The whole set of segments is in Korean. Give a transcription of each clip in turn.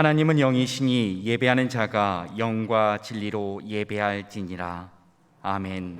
하나님은 영이시니 예배하는 자가 영과 진리로 예배할지니라. 아멘.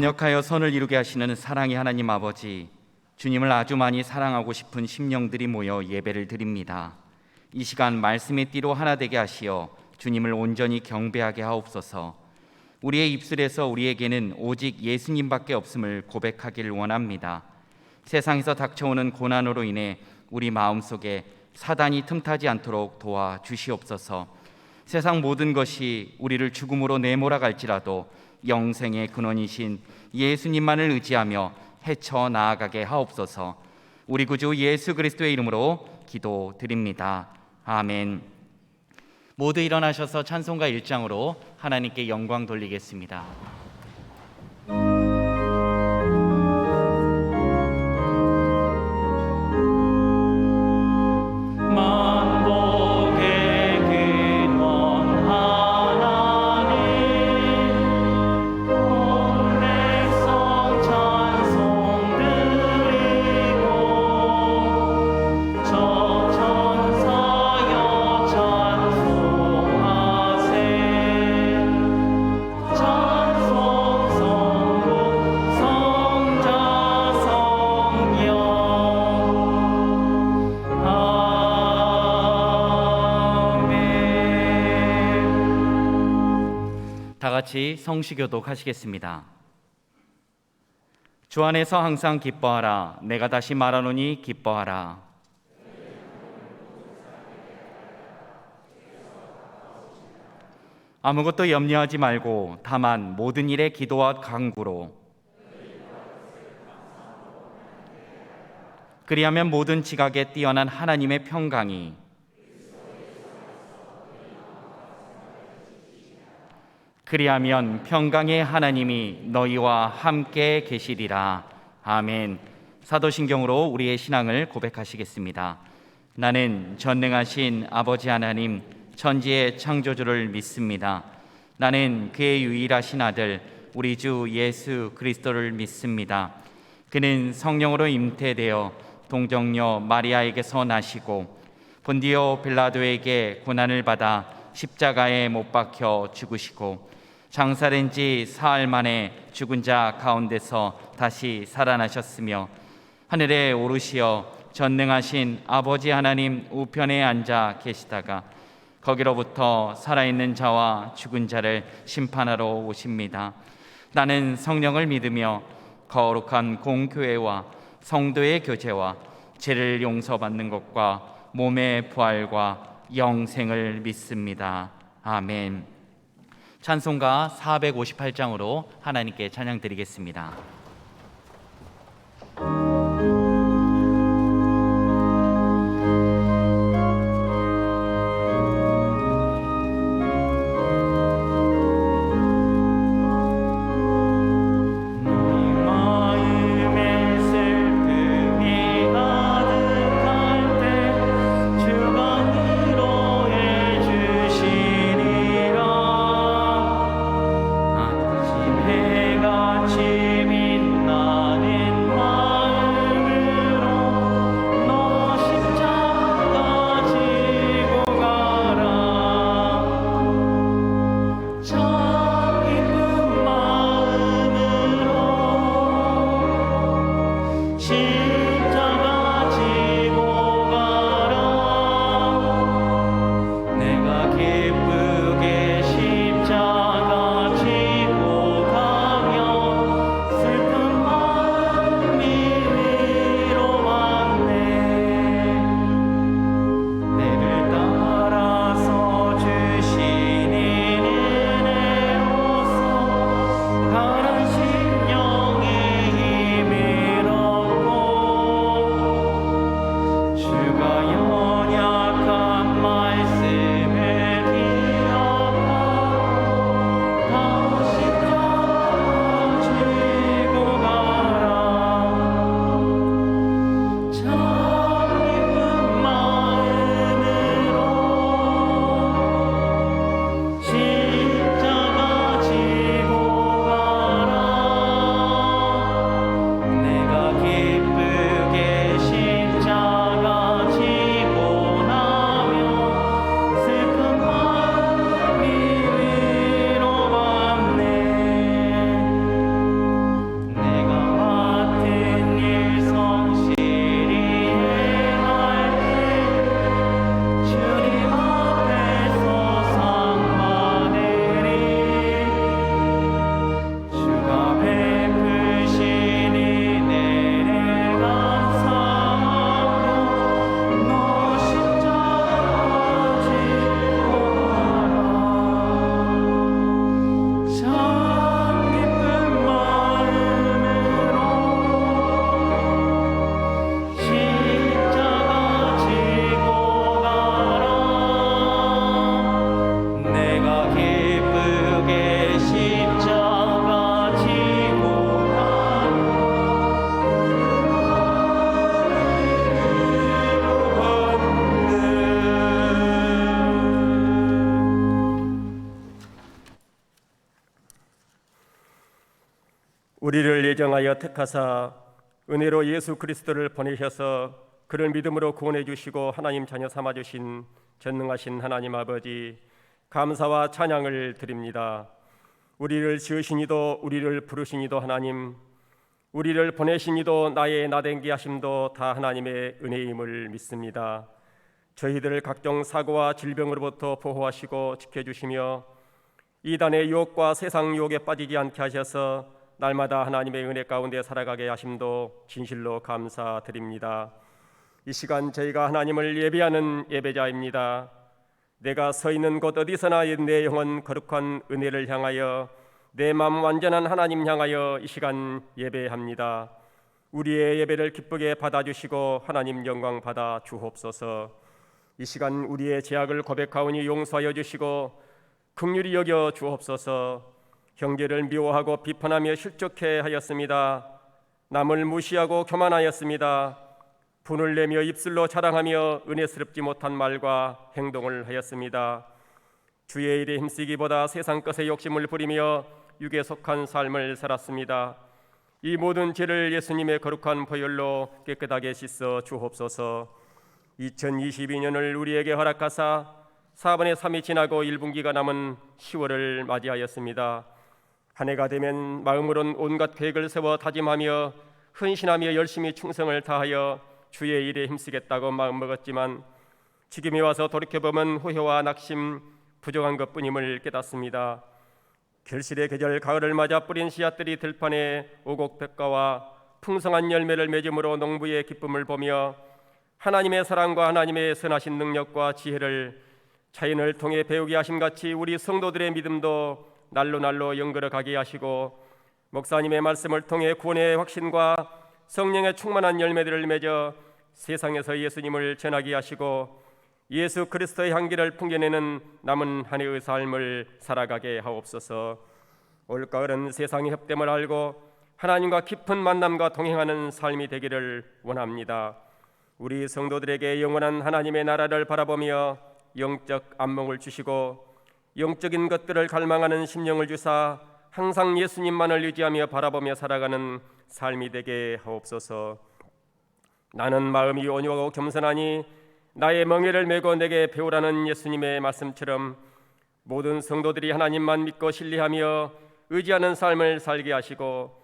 합력하여 선을 이루게 하시는 사랑의 하나님 아버지, 주님을 아주 많이 사랑하고 싶은 심령들이 모여 예배를 드립니다. 이 시간 말씀의 띠로 하나 되게 하시어 주님을 온전히 경배하게 하옵소서. 우리의 입술에서 우리에게는 오직 예수님밖에 없음을 고백하기를 원합니다. 세상에서 닥쳐오는 고난으로 인해 우리 마음속에 사단이 틈타지 않도록 도와주시옵소서. 세상 모든 것이 우리를 죽음으로 내몰아갈지라도 영생의 근원이신 예수님만을 의지하며 헤쳐 나아가게 하옵소서. 우리 구주 예수 그리스도의 이름으로 기도드립니다. 아멘. 모두 일어나셔서 찬송가 1장으로 하나님께 영광 돌리겠습니다. 다 같이 성시교독 하시겠습니다. 주 안에서 항상 기뻐하라. 내가 다시 말하노니 기뻐하라. 아무것도 염려하지 말고 다만 모든 일에 기도와 간구로, 그리하면 모든 지각에 뛰어난 하나님의 평강이 그리하면 평강의 하나님이 너희와 함께 계시리라. 아멘. 사도신경으로 우리의 신앙을 고백하시겠습니다. 나는 전능하신 아버지 하나님 천지의 창조주를 믿습니다. 나는 그의 유일하신 아들 우리 주 예수 그리스도를 믿습니다. 그는 성령으로 잉태되어 동정녀 마리아에게서 나시고 본디오 빌라도에게 고난을 받아 십자가에 못 박혀 죽으시고 장사된 지 사흘 만에 죽은 자 가운데서 다시 살아나셨으며 하늘에 오르시어 전능하신 아버지 하나님 우편에 앉아 계시다가 거기로부터 살아있는 자와 죽은 자를 심판하러 오십니다. 나는 성령을 믿으며 거룩한 공교회와 성도의 교제와 죄를 용서받는 것과 몸의 부활과 영생을 믿습니다. 아멘. 찬송가 458장으로 하나님께 찬양 드리겠습니다. 아침이 우리를 예정하여 택하사 은혜로 예수 그리스도를 보내셔서 그를 믿음으로 구원해 주시고 하나님 자녀 삼아 주신 전능하신 하나님 아버지, 감사와 찬양을 드립니다. 우리를 지으신 이도 우리를 부르신 이도 하나님, 우리를 보내신 이도 나의 나댕기 하심도 다 하나님의 은혜임을 믿습니다. 저희들을 각종 사고와 질병으로부터 보호하시고 지켜주시며 이단의 유혹과 세상 유혹에 빠지지 않게 하셔서 날마다 하나님의 은혜 가운데 살아가게 하심도 진실로 감사드립니다. 이 시간 저희가 하나님을 예배하는 예배자입니다. 내가 서 있는 곳 어디서나 내 영혼 거룩한 은혜를 향하여 내 마음 완전한 하나님 향하여 이 시간 예배합니다. 우리의 예배를 기쁘게 받아주시고 하나님 영광 받아 주옵소서. 이 시간 우리의 죄악을 고백하오니 용서하여 주시고 긍휼히 여겨 주옵소서. 형제를 미워하고 비판하며 실족해 하였습니다. 남을 무시하고 교만하였습니다. 분을 내며 입술로 자랑하며 은혜스럽지 못한 말과 행동을 하였습니다. 주의 일에 힘쓰기보다 세상 것에 욕심을 부리며 육에 속한 삶을 살았습니다. 이 모든 죄를 예수님의 거룩한 보혈로 깨끗하게 씻어 주옵소서. 2022년을 우리에게 허락하사 4분의 3이 지나고 1분기가 남은 10월을 맞이하였습니다. 한 해가 되면 마음으론 온갖 계획을 세워 다짐하며 헌신하며 열심히 충성을 다하여 주의 일에 힘쓰겠다고 마음먹었지만 지금에 와서 돌이켜보면 후회와 낙심, 부족한 것뿐임을 깨닫습니다. 결실의 계절 가을을 맞아 뿌린 씨앗들이 들판에 오곡백과와 풍성한 열매를 맺음으로 농부의 기쁨을 보며 하나님의 사랑과 하나님의 선하신 능력과 지혜를 자연을 통해 배우게 하심같이 우리 성도들의 믿음도 날로 영걸어 가게 하시고 목사님의 말씀을 통해 구원의 확신과 성령의 충만한 열매들을 맺어 세상에서 예수님을 전하게 하시고 예수 그리스도의 향기를 풍겨내는 남은 한 해의 삶을 살아가게 하옵소서. 올가을은 세상의 협됨을 알고 하나님과 깊은 만남과 동행하는 삶이 되기를 원합니다. 우리 성도들에게 영원한 하나님의 나라를 바라보며 영적 안목을 주시고 영적인 것들을 갈망하는 심령을 주사 항상 예수님만을 의지하며 바라보며 살아가는 삶이 되게 하옵소서. 나는 마음이 온유하고 겸손하니 나의 멍에를 메고 내게 배우라는 예수님의 말씀처럼 모든 성도들이 하나님만 믿고 신뢰하며 의지하는 삶을 살게 하시고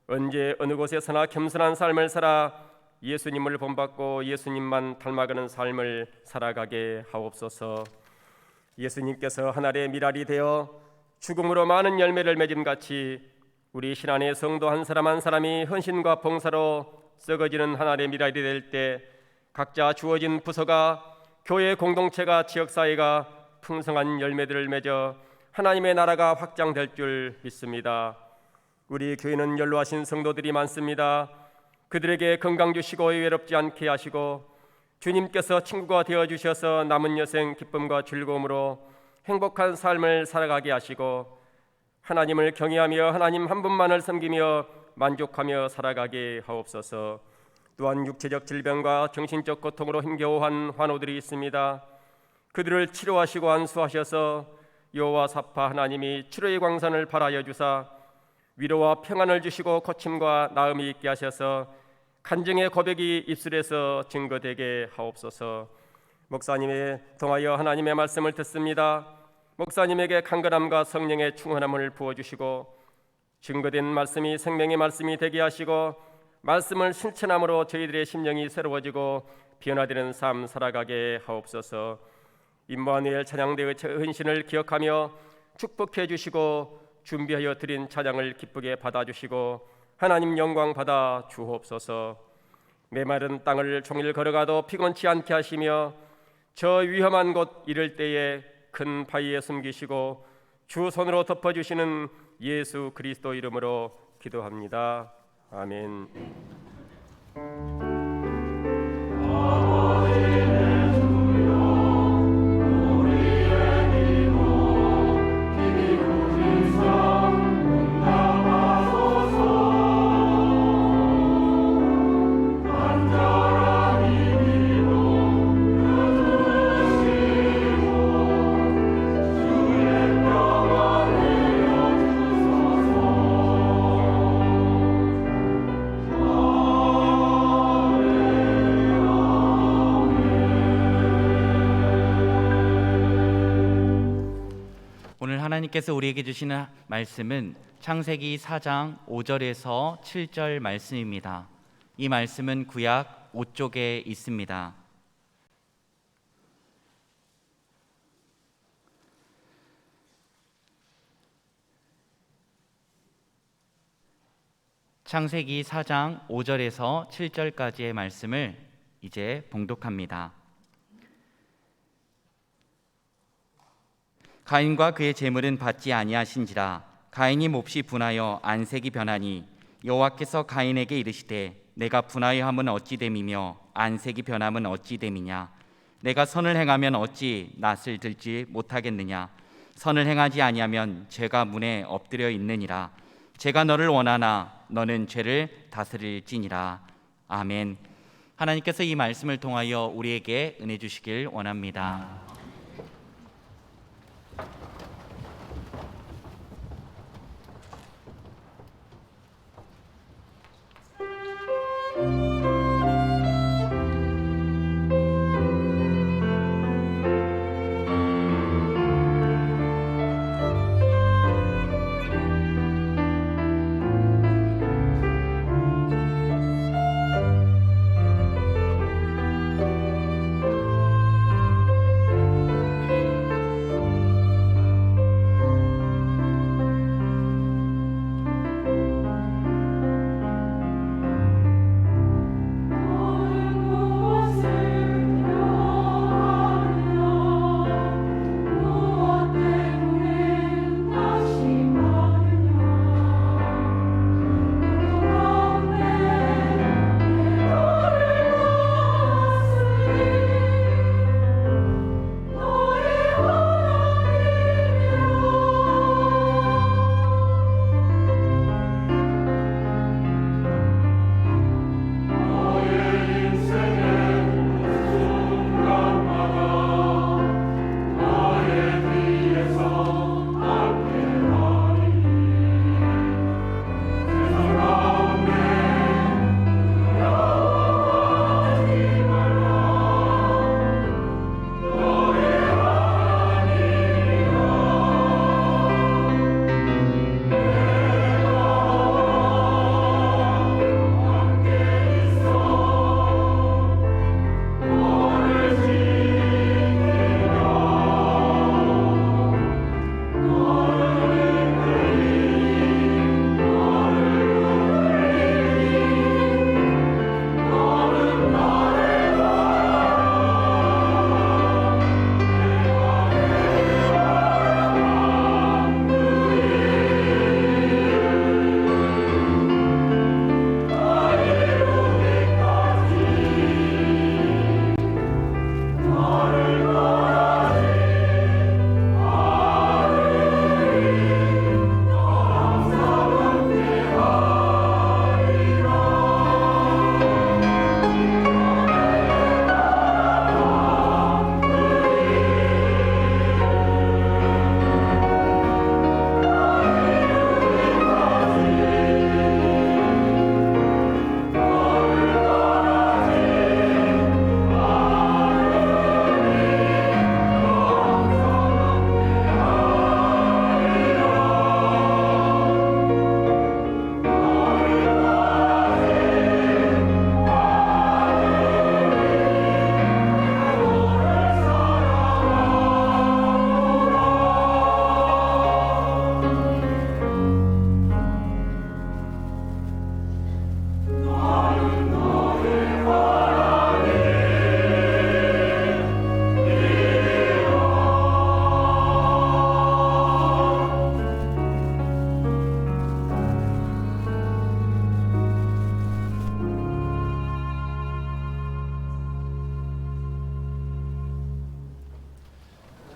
언제 어느 곳에서나 겸손한 삶을 살아 예수님을 본받고 예수님만 닮아가는 삶을 살아가게 하옵소서. 예수님께서 하늘의 미랄이 되어 죽음으로 많은 열매를 맺음같이 우리 신안의 성도 한 사람 한 사람이 헌신과 봉사로 썩어지는 하늘의 미랄이 될 때 각자 주어진 부서가 교회 공동체가 지역사회가 풍성한 열매들을 맺어 하나님의 나라가 확장될 줄 믿습니다. 우리 교회는 연로하신 성도들이 많습니다. 그들에게 건강 주시고 외롭지 않게 하시고 주님께서 친구가 되어주셔서 남은 여생 기쁨과 즐거움으로 행복한 삶을 살아가게 하시고 하나님을 경외하며 하나님 한 분만을 섬기며 만족하며 살아가게 하옵소서. 또한 육체적 질병과 정신적 고통으로 힘겨워한 환우들이 있습니다. 그들을 치료하시고 안수하셔서 여호와사파 하나님이 치료의 광선을 발하여 주사 위로와 평안을 주시고 고침과 나음이 있게 하셔서 간증의 고백이 입술에서 증거되게 하옵소서. 목사님에 통하여 하나님의 말씀을 듣습니다. 목사님에게 강건함과 성령의 충만함을 부어주시고 증거된 말씀이 생명의 말씀이 되게 하시고 말씀을 실천함으로 저희들의 심령이 새로워지고 변화되는 삶 살아가게 하옵소서. 임마누엘 찬양대의 헌신을 기억하며 축복해 주시고 준비하여 드린 찬양을 기쁘게 받아주시고 하나님 영광 받아 주옵소서. 메마른 땅을 종일 걸어가도 피곤치 않게 하시며 저 위험한 곳 이를 때에 큰 바위에 숨기시고 주 손으로 덮어주시는 예수 그리스도 이름으로 기도합니다. 아멘. 하나님께서 우리에게 주시는 말씀은 창세기 4장 5절에서 7절 말씀입니다. 이 말씀은 구약 5쪽에 있습니다. 창세기 4장 5절에서 7절까지의 말씀을 이제 봉독합니다. 가인과 그의 제물은 받지 아니하신지라. 가인이 몹시 분하여 안색이 변하니 여호와께서 가인에게 이르시되 내가 분하여 함은 어찌 됨이며 안색이 변함은 어찌 됨이냐. 내가 선을 행하면 어찌 낯을 들지 못하겠느냐. 선을 행하지 아니하면 죄가 문에 엎드려 있느니라. 제가 너를 원하나 너는 죄를 다스릴지니라. 아멘. 하나님께서 이 말씀을 통하여 우리에게 은혜 주시길 원합니다.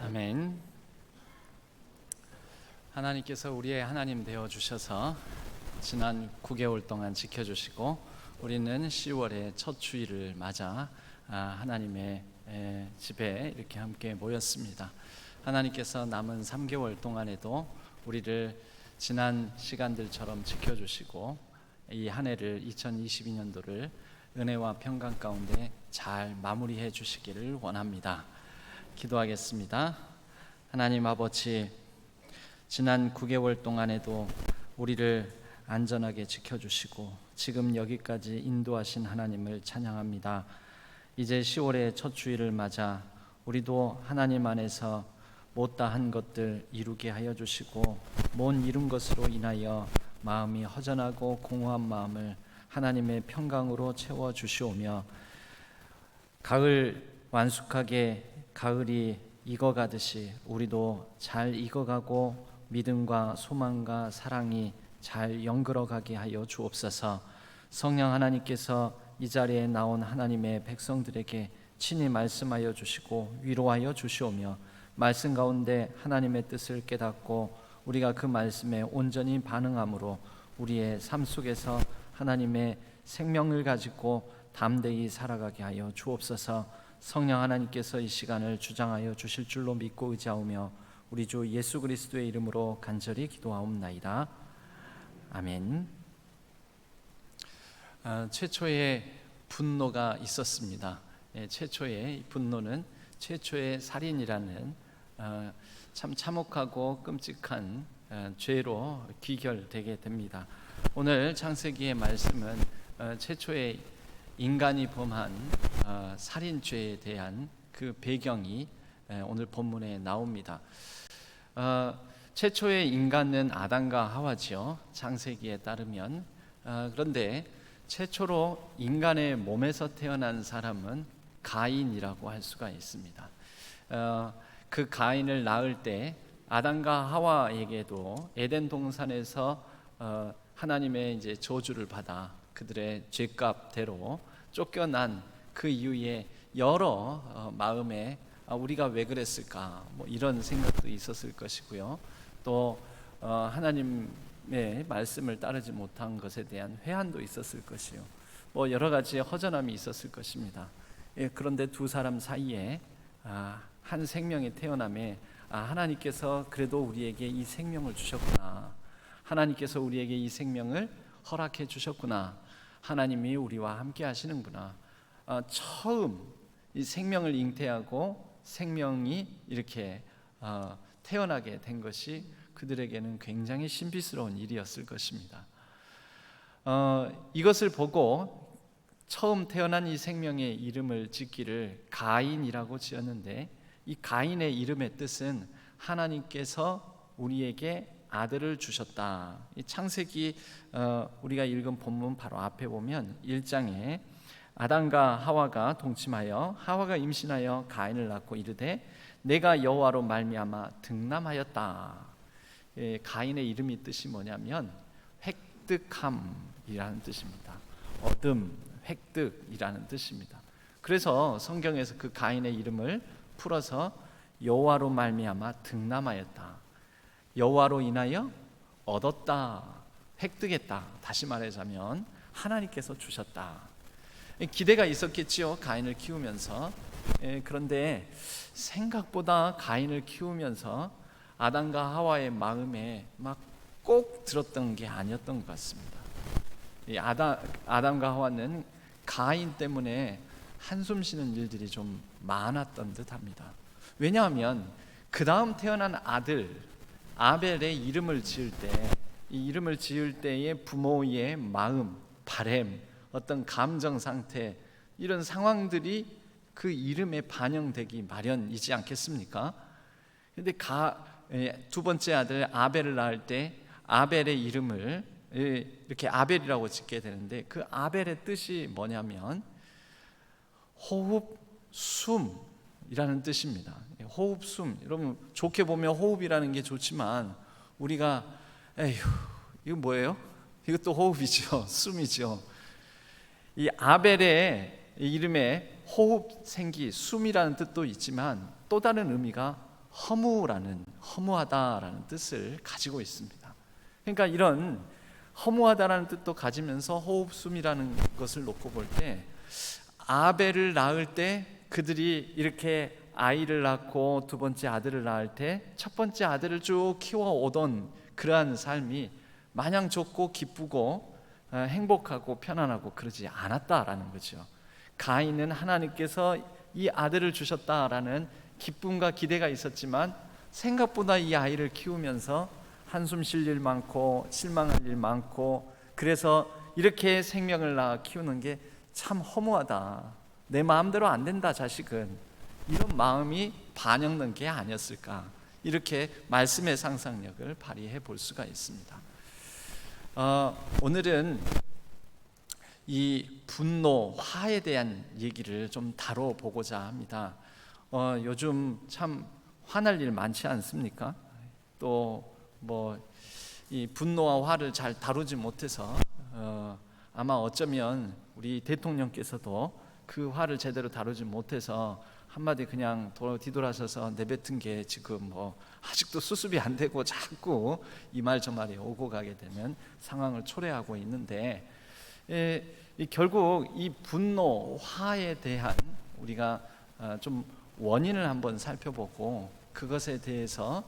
아멘. 하나님께서 우리의 하나님 되어 주셔서 지난 9개월 동안 지켜주시고 우리는 10월의 첫 주일을 맞아 하나님의 집에 이렇게 함께 모였습니다. 하나님께서 남은 3개월 동안에도 우리를 지난 시간들처럼 지켜주시고 이 한 해를 2022년도를 은혜와 평강 가운데 잘 마무리해 주시기를 원합니다. 기도하겠습니다. 하나님 아버지, 지난 9개월 동안에도 우리를 안전하게 지켜주시고 지금 여기까지 인도하신 하나님을 찬양합니다. 이제 10월의 첫 주일을 맞아 우리도 하나님 안에서 못다한 것들 이루게 하여 주시고 못 이룬 것으로 인하여 마음이 허전하고 공허한 마음을 하나님의 평강으로 채워 주시오며 가을 완숙하게 가을이 익어가듯이 우리도 잘 익어가고 믿음과 소망과 사랑이 잘 연결어가게 하여 주옵소서. 성령 하나님께서 이 자리에 나온 하나님의 백성들에게 친히 말씀하여 주시고 위로하여 주시오며 말씀 가운데 하나님의 뜻을 깨닫고 우리가 그 말씀에 온전히 반응함으로 우리의 삶 속에서 하나님의 생명을 가지고 담대히 살아가게 하여 주옵소서. 성령 하나님께서 이 시간을 주장하여 주실 줄로 믿고 의지하오며 우리 주 예수 그리스도의 이름으로 간절히 기도하옵나이다. 아멘. 최초의 분노가 있었습니다. 최초의 분노는 최초의 살인이라는 참 참혹하고 끔찍한 죄로 귀결되게 됩니다. 오늘 창세기의 말씀은 최초의 인간이 범한 살인죄에 대한 그 배경이 오늘 본문에 나옵니다. 최초의 인간은 아담과 하와지요. 창세기에 따르면 그런데 최초로 인간의 몸에서 태어난 사람은 가인이라고 할 수가 있습니다. 그 가인을 낳을 때 아담과 하와에게도 에덴 동산에서 하나님의 이제 저주를 받아 그들의 죄값대로 쫓겨난 그 이후에 여러 마음에 우리가 왜 그랬을까 뭐 이런 생각도 있었을 것이고요. 또 하나님의 말씀을 따르지 못한 것에 대한 회한도 있었을 것이요. 뭐 여러 가지 허전함이 있었을 것입니다. 그런데 두 사람 사이에 한 생명이 태어남에 하나님께서 그래도 우리에게 이 생명을 주셨구나. 하나님께서 우리에게 이 생명을 허락해 주셨구나. 하나님이 우리와 함께 하시는구나. 처음 이 생명을 잉태하고 생명이 이렇게 태어나게 된 것이 그들에게는 굉장히 신비스러운 일이었을 것입니다. 이것을 보고 처음 태어난 이 생명의 이름을 짓기를 가인이라고 지었는데 이 가인의 이름의 뜻은 하나님께서 우리에게 아들을 주셨다. 이 창세기 우리가 읽은 본문 바로 앞에 보면 1장에 아담과 하와가 동침하여 하와가 임신하여 가인을 낳고 이르되 내가 여호와로 말미암아 득남하였다. 가인의 이름이 뜻이 뭐냐면 획득함이라는 뜻입니다. 얻음, 획득이라는 뜻입니다. 그래서 성경에서 그 가인의 이름을 풀어서 여호와로 말미암아 득남하였다. 여호와로 인하여 얻었다, 획득했다. 다시 말하자면 하나님께서 주셨다. 기대가 있었겠지요. 가인을 키우면서. 그런데 생각보다 가인을 키우면서 아담과 하와의 마음에 막 꼭 들었던 게 아니었던 것 같습니다. 아담과 하와는 가인 때문에 한숨 쉬는 일들이 좀 많았던 듯합니다. 왜냐하면 그 다음 태어난 아들 아벨의 이름을 지을 때, 이 이름을 지을 때의 부모의 마음, 바램, 어떤 감정 상태, 이런 상황들이 그 이름에 반영되기 마련이지 않겠습니까? 그런데 두 번째 아들 아벨을 낳을 때 아벨의 이름을 이렇게 아벨이라고 짓게 되는데 그 아벨의 뜻이 뭐냐면 호흡, 숨이라는 뜻입니다. 호흡, 숨. 여러분 좋게 보면 호흡이라는 게 좋지만 우리가 에휴 이거 뭐예요? 이것도 호흡이죠. 숨이죠. 이 아벨의 이름에 호흡, 생기, 숨이라는 뜻도 있지만 또 다른 의미가 허무하다라는 뜻을 가지고 있습니다. 그러니까 이런 허무하다라는 뜻도 가지면서 호흡, 숨이라는 것을 놓고 볼 때 아벨을 낳을 때 그들이 이렇게 아이를 낳고 두 번째 아들을 낳을 때 첫 번째 아들을 쭉 키워오던 그러한 삶이 마냥 좋고 기쁘고 행복하고 편안하고 그러지 않았다라는 거죠. 가인은 하나님께서 이 아들을 주셨다라는 기쁨과 기대가 있었지만 생각보다 이 아이를 키우면서 한숨 쉴 일 많고 실망할 일 많고, 그래서 이렇게 생명을 낳아 키우는 게 참 허무하다, 내 마음대로 안 된다 자식은, 이런 마음이 반영된 게 아니었을까, 이렇게 말씀의 상상력을 발휘해 볼 수가 있습니다. 오늘은 이 분노, 화에 대한 얘기를 좀 다뤄보고자 합니다. 요즘 참 화날 일 많지 않습니까? 또 이 분노와 화를 잘 다루지 못해서 아마 어쩌면 우리 대통령께서도 그 화를 제대로 다루지 못해서 한마디 그냥 뒤돌아서서 내뱉은 게 지금 아직도 수습이 안 되고 자꾸 이 말 저 말이 오고 가게 되는 상황을 초래하고 있는데, 결국 이 분노, 화에 대한 우리가 좀 원인을 한번 살펴보고, 그것에 대해서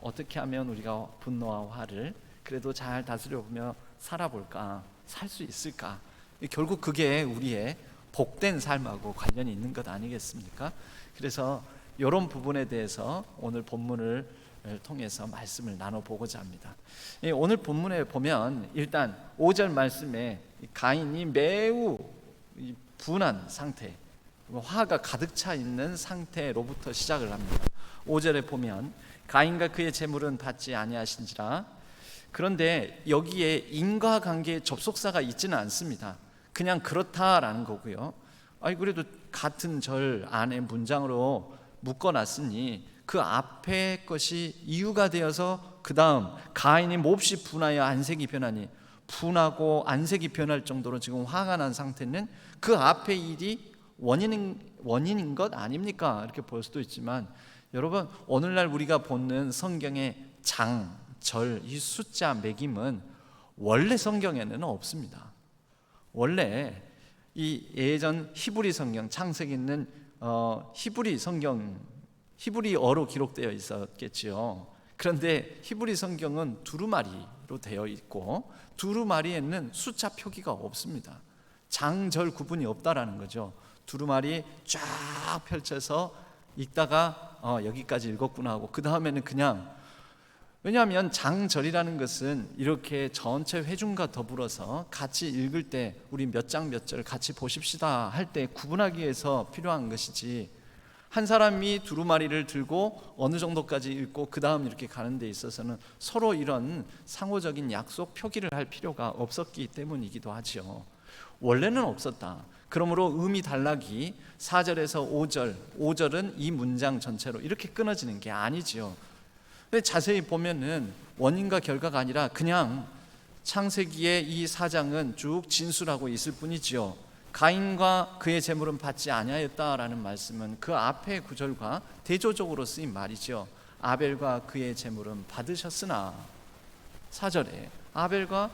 어떻게 하면 우리가 분노와 화를 그래도 잘 다스려보며 살아볼까, 살 수 있을까, 결국 그게 우리의 복된 삶하고 관련이 있는 것 아니겠습니까? 그래서 이런 부분에 대해서 오늘 본문을 통해서 말씀을 나눠보고자 합니다. 오늘 본문에 보면 일단 5절 말씀에 가인이 매우 분한 상태, 화가 가득 차 있는 상태로부터 시작을 합니다. 5절에 보면 가인과 그의 재물은 받지 아니하신지라. 그런데 여기에 인과관계의 접속사가 있지는 않습니다. 그냥 그렇다라는 거고요. 그래도 같은 절 안에 문장으로 묶어놨으니 그 앞에 것이 이유가 되어서 그 다음 가인이 몹시 분하여 안색이 변하니, 분하고 안색이 변할 정도로 지금 화가 난 상태는 그 앞에 일이 원인인 것 아닙니까? 이렇게 볼 수도 있지만, 여러분 오늘날 우리가 보는 성경의 장, 절, 이 숫자 매김은 원래 성경에는 없습니다. 원래 이 예전 히브리 성경, 창세기 있는 히브리 성경, 히브리어로 기록되어 있었겠지요. 그런데 히브리 성경은 두루마리로 되어 있고, 두루마리에는 숫자 표기가 없습니다. 장절 구분이 없다라는 거죠. 두루마리 쫙 펼쳐서 읽다가 여기까지 읽었구나 하고, 그 다음에는 그냥, 왜냐하면 장절이라는 것은 이렇게 전체 회중과 더불어서 같이 읽을 때 우리 몇 장 몇 절 같이 보십시다 할 때 구분하기 위해서 필요한 것이지, 한 사람이 두루마리를 들고 어느 정도까지 읽고 그 다음 이렇게 가는 데 있어서는 서로 이런 상호적인 약속 표기를 할 필요가 없었기 때문이기도 하죠. 원래는 없었다. 그러므로 의미 단락이 4절에서 5절, 5절은 이 문장 전체로 이렇게 끊어지는 게 아니지요. 근데 자세히 보면은 원인과 결과가 아니라 그냥 창세기의 이 4장은 쭉 진술하고 있을 뿐이지요. 가인과 그의 재물은 받지 아니하였다라는 말씀은 그 앞의 구절과 대조적으로 쓰인 말이죠. 아벨과 그의 재물은 받으셨으나, 4절에 아벨과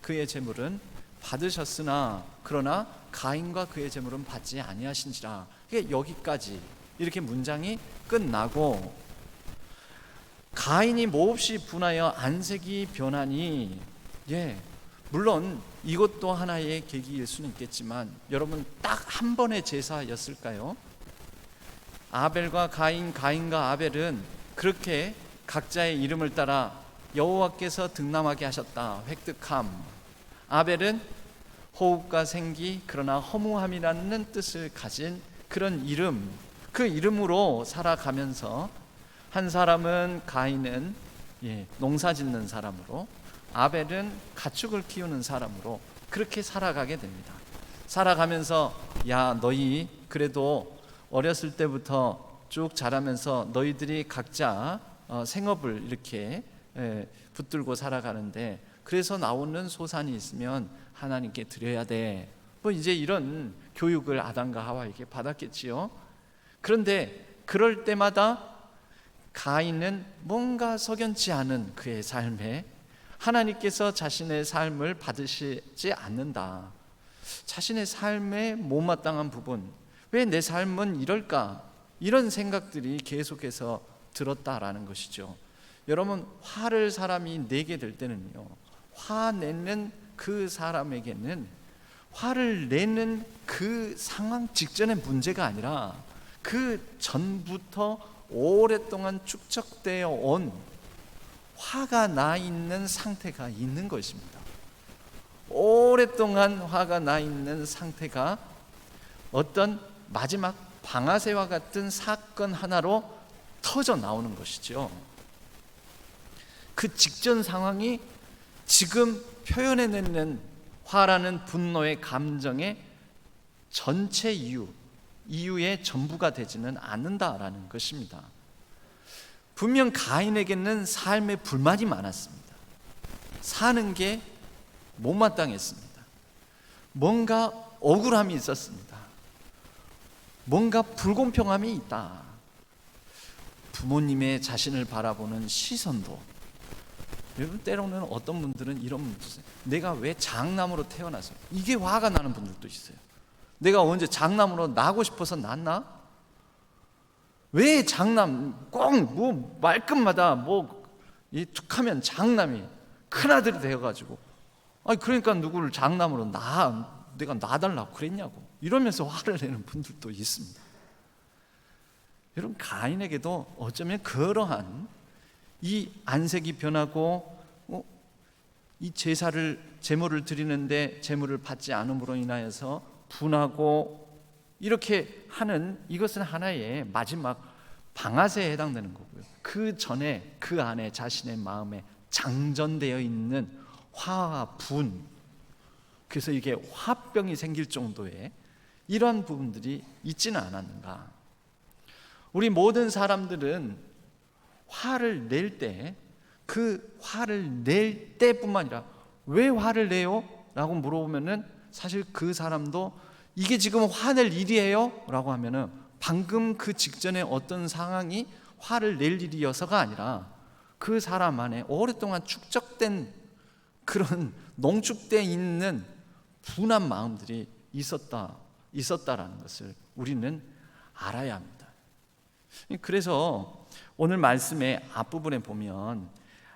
그의 재물은 받으셨으나 그러나 가인과 그의 재물은 받지 아니하신지라. 여기까지 이렇게 문장이 끝나고, 가인이 몹시 분하여 안색이 변하니, 물론 이것도 하나의 계기일 수는 있겠지만, 여러분 딱 한 번의 제사였을까요? 아벨과 가인, 가인과 아벨은 그렇게 각자의 이름을 따라 여호와께서 득남하게 하셨다, 획득함. 아벨은 호흡과 생기, 그러나 허무함이라는 뜻을 가진 그런 이름, 그 이름으로 살아가면서, 한 사람은 가인은 농사 짓는 사람으로, 아벨은 가축을 키우는 사람으로 그렇게 살아가게 됩니다. 살아가면서 야, 너희 그래도 어렸을 때부터 쭉 자라면서 너희들이 각자 생업을 이렇게 붙들고 살아가는데, 그래서 나오는 소산이 있으면 하나님께 드려야 돼. 이제 이런 교육을 아담과 하와에게 받았겠지요. 그런데 그럴 때마다 가인은 뭔가 석연치 않은 그의 삶에 하나님께서 자신의 삶을 받으시지 않는다. 자신의 삶의 못마땅한 부분, 왜 내 삶은 이럴까? 이런 생각들이 계속해서 들었다라는 것이죠. 여러분, 화를 사람이 내게 될 때는요, 화내는 그 사람에게는 화를 내는 그 상황 직전의 문제가 아니라 그 전부터 오랫동안 축적되어 온 화가 나 있는 상태가 있는 것입니다. 오랫동안 화가 나 있는 상태가 어떤 마지막 방아쇠와 같은 사건 하나로 터져 나오는 것이죠. 그 직전 상황이 지금 표현해내는 화라는 분노의 감정의 전체 이유의 전부가 되지는 않는다라는 것입니다. 분명 가인에게는 삶에 불만이 많았습니다. 사는 게 못마땅했습니다. 뭔가 억울함이 있었습니다. 뭔가 불공평함이 있다. 부모님의 자신을 바라보는 시선도, 여러분 때로는 어떤 분들은 이런 분들 있어요. 내가 왜 장남으로 태어나서, 이게 화가 나는 분들도 있어요. 내가 언제 장남으로 나고 싶어서 낳나? 왜 장남 꼭 뭐 말끝마다 이 툭하면 장남이 큰아들이 되어가지고, 아니 그러니까 누구를 장남으로 내가 낳아달라고 그랬냐고 이러면서 화를 내는 분들도 있습니다. 여러분 가인에게도 어쩌면 그러한 이 안색이 변하고 이 제물을 드리는데 제물을 받지 않음으로 인하여서 분하고 이렇게 하는, 이것은 하나의 마지막 방아쇠에 해당되는 거고요. 그 전에 그 안에 자신의 마음에 장전되어 있는 화와 분, 그래서 이게 화병이 생길 정도의 이러한 부분들이 있지는 않았는가. 우리 모든 사람들은 화를 낼 때, 그 화를 낼 때뿐만 아니라 왜 화를 내요? 라고 물어보면은 사실 그 사람도 이게 지금 화낼 일이에요? 라고 하면은 방금 그 직전에 어떤 상황이 화를 낼 일이어서가 아니라 그 사람 안에 오랫동안 축적된 그런 농축되어 있는 분한 마음들이 있었다라는 것을 우리는 알아야 합니다. 그래서 오늘 말씀의 앞부분에 보면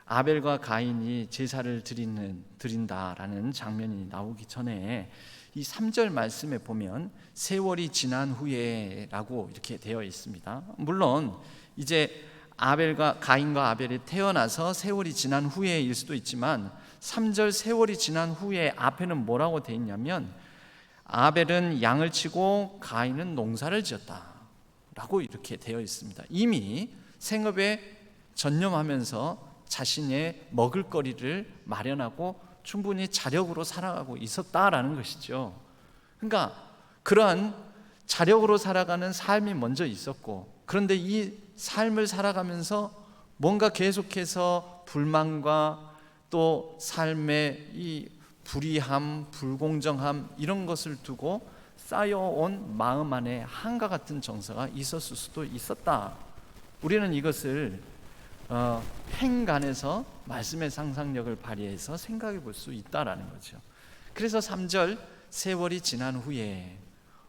아벨과 가인이 제사를 드린다라는 장면이 나오기 전에 이 3절 말씀에 보면 세월이 지난 후에 라고 이렇게 되어 있습니다. 물론 이제 가인과 아벨이 태어나서 세월이 지난 후에일 수도 있지만 3절 세월이 지난 후에 앞에는 뭐라고 되어 있냐면 아벨은 양을 치고 가인은 농사를 지었다 라고 이렇게 되어 있습니다. 이미 생업에 전념하면서 자신의 먹을거리를 마련하고 충분히 자력으로 살아가고 있었다라는 것이죠. 그러니까 그러한 자력으로 살아가는 삶이 먼저 있었고, 그런데 이 삶을 살아가면서 뭔가 계속해서 불만과 또 삶의 이 불의함, 불공정함 이런 것을 두고 쌓여온 마음 안에 한과 같은 정서가 있었을 수도 있었다. 우리는 이것을 행간에서 말씀의 상상력을 발휘해서 생각해 볼 수 있다라는 거죠. 그래서 3절 세월이 지난 후에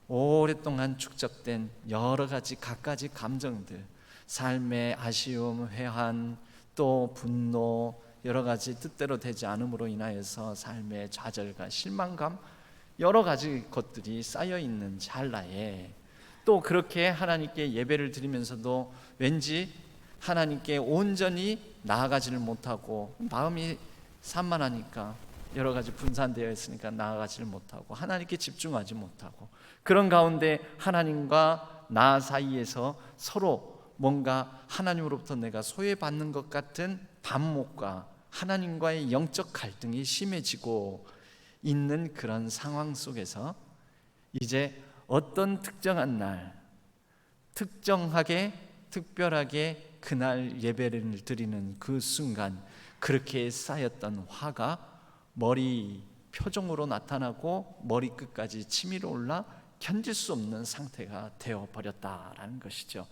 오랫동안 축적된 여러 가지 갖가지 감정들, 삶의 아쉬움, 회한, 또 분노, 여러 가지 뜻대로 되지 않음으로 인하여서 삶의 좌절과 실망감, 여러 가지 것들이 쌓여 있는 찰나에 또 그렇게 하나님께 예배를 드리면서도 왠지 하나님께 온전히 나아가지를 못하고 마음이 산만하니까 여러 가지 분산되어 있으니까 나아가지를 못하고 하나님께 집중하지 못하고 그런 가운데 하나님과 나 사이에서 서로 뭔가 하나님으로부터 내가 소외받는 것 같은 반목과 하나님과의 영적 갈등이 심해지고 있는 그런 상황 속에서 이제 어떤 특정한 날 특별하게 그날 예배를 드리는 그 순간 그렇게 쌓였던 화가 머리 표정으로 나타나고 머리끝까지 치밀어 올라 견딜 수 없는 상태가 되어버렸다라는 것이죠.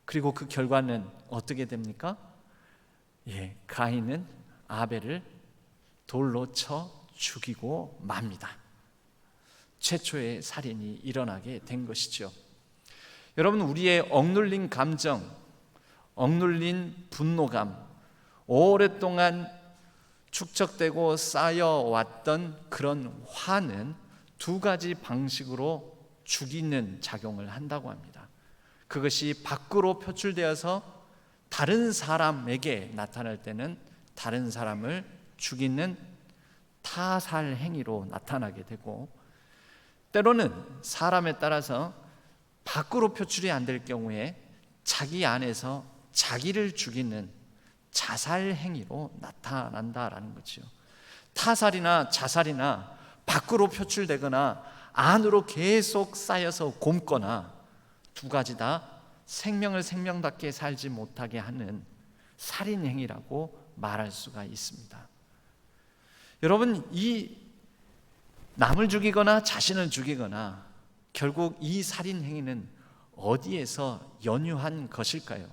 그리고 그 결과는 어떻게 됩니까? 가인은 아벨을 돌로 쳐 죽이고 맙니다. 최초의 살인이 일어나게 된 것이죠. 여러분, 우리의 억눌린 감정, 억눌린 분노감, 오랫동안 축적되고 쌓여왔던 그런 화는 두 가지 방식으로 죽이는 작용을 한다고 합니다. 그것이 밖으로 표출되어서 다른 사람에게 나타날 때는 다른 사람을 죽이는 타살 행위로 나타나게 되고, 때로는 사람에 따라서 밖으로 표출이 안 될 경우에 자기 안에서 자기를 죽이는 자살 행위로 나타난다라는 거죠. 타살이나 자살이나 밖으로 표출되거나 안으로 계속 쌓여서 곪거나, 두 가지 다 생명을 생명답게 살지 못하게 하는 살인 행위라고 말할 수가 있습니다. 여러분, 이 남을 죽이거나 자신을 죽이거나 결국 이 살인 행위는 어디에서 연유한 것일까요?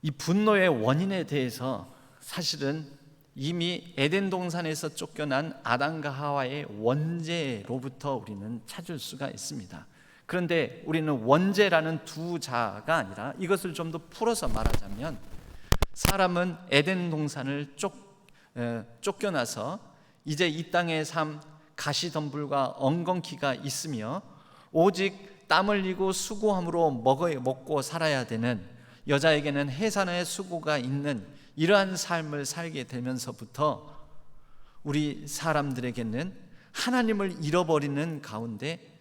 이 분노의 원인에 대해서 사실은 이미 에덴 동산에서 쫓겨난 아담과 하와의 원죄로부터 우리는 찾을 수가 있습니다. 그런데 우리는 원죄라는 두 자가 아니라 이것을 좀 더 풀어서 말하자면, 사람은 에덴 동산을 쫓겨나서 이제 이 땅의 삶, 가시덤불과 엉겅퀴가 있으며 오직 땀 흘리고 수고함으로 먹고 살아야 되는, 여자에게는 해산의 수고가 있는 이러한 삶을 살게 되면서부터 우리 사람들에게는 하나님을 잃어버리는 가운데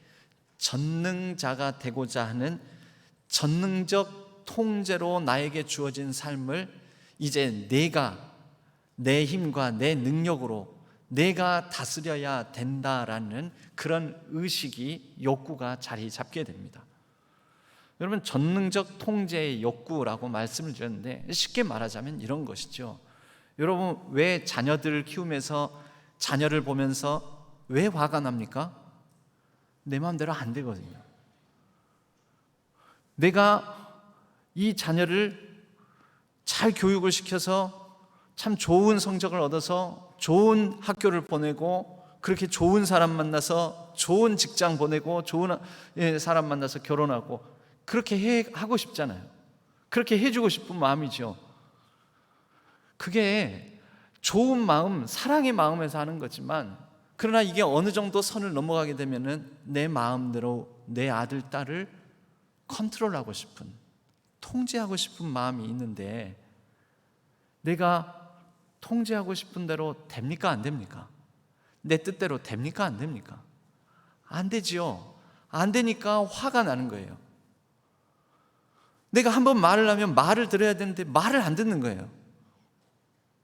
전능자가 되고자 하는 전능적 통제로 나에게 주어진 삶을 이제 내가 내 힘과 내 능력으로 내가 다스려야 된다라는 그런 의식이, 욕구가 자리 잡게 됩니다. 여러분, 전능적 통제의 욕구라고 말씀을 드렸는데 쉽게 말하자면 이런 것이죠. 여러분, 왜 자녀들을 키우면서 자녀를 보면서 왜 화가 납니까? 내 마음대로 안 되거든요. 내가 이 자녀를 잘 교육을 시켜서 참 좋은 성적을 얻어서 좋은 학교를 보내고, 그렇게 좋은 사람 만나서 좋은 직장 보내고, 좋은 사람 만나서 결혼하고, 그렇게 하고 싶잖아요. 그렇게 해주고 싶은 마음이죠. 그게 좋은 마음, 사랑의 마음에서 하는 거지만, 그러나 이게 어느 정도 선을 넘어가게 되면은 내 마음대로 내 아들, 딸을 컨트롤하고 싶은, 통제하고 싶은 마음이 있는데, 내가 통제하고 싶은 대로 됩니까? 안 됩니까? 내 뜻대로 됩니까? 안 됩니까? 안 되지요. 안 되니까 화가 나는 거예요. 내가 한번 말을 하면 말을 들어야 되는데 말을 안 듣는 거예요.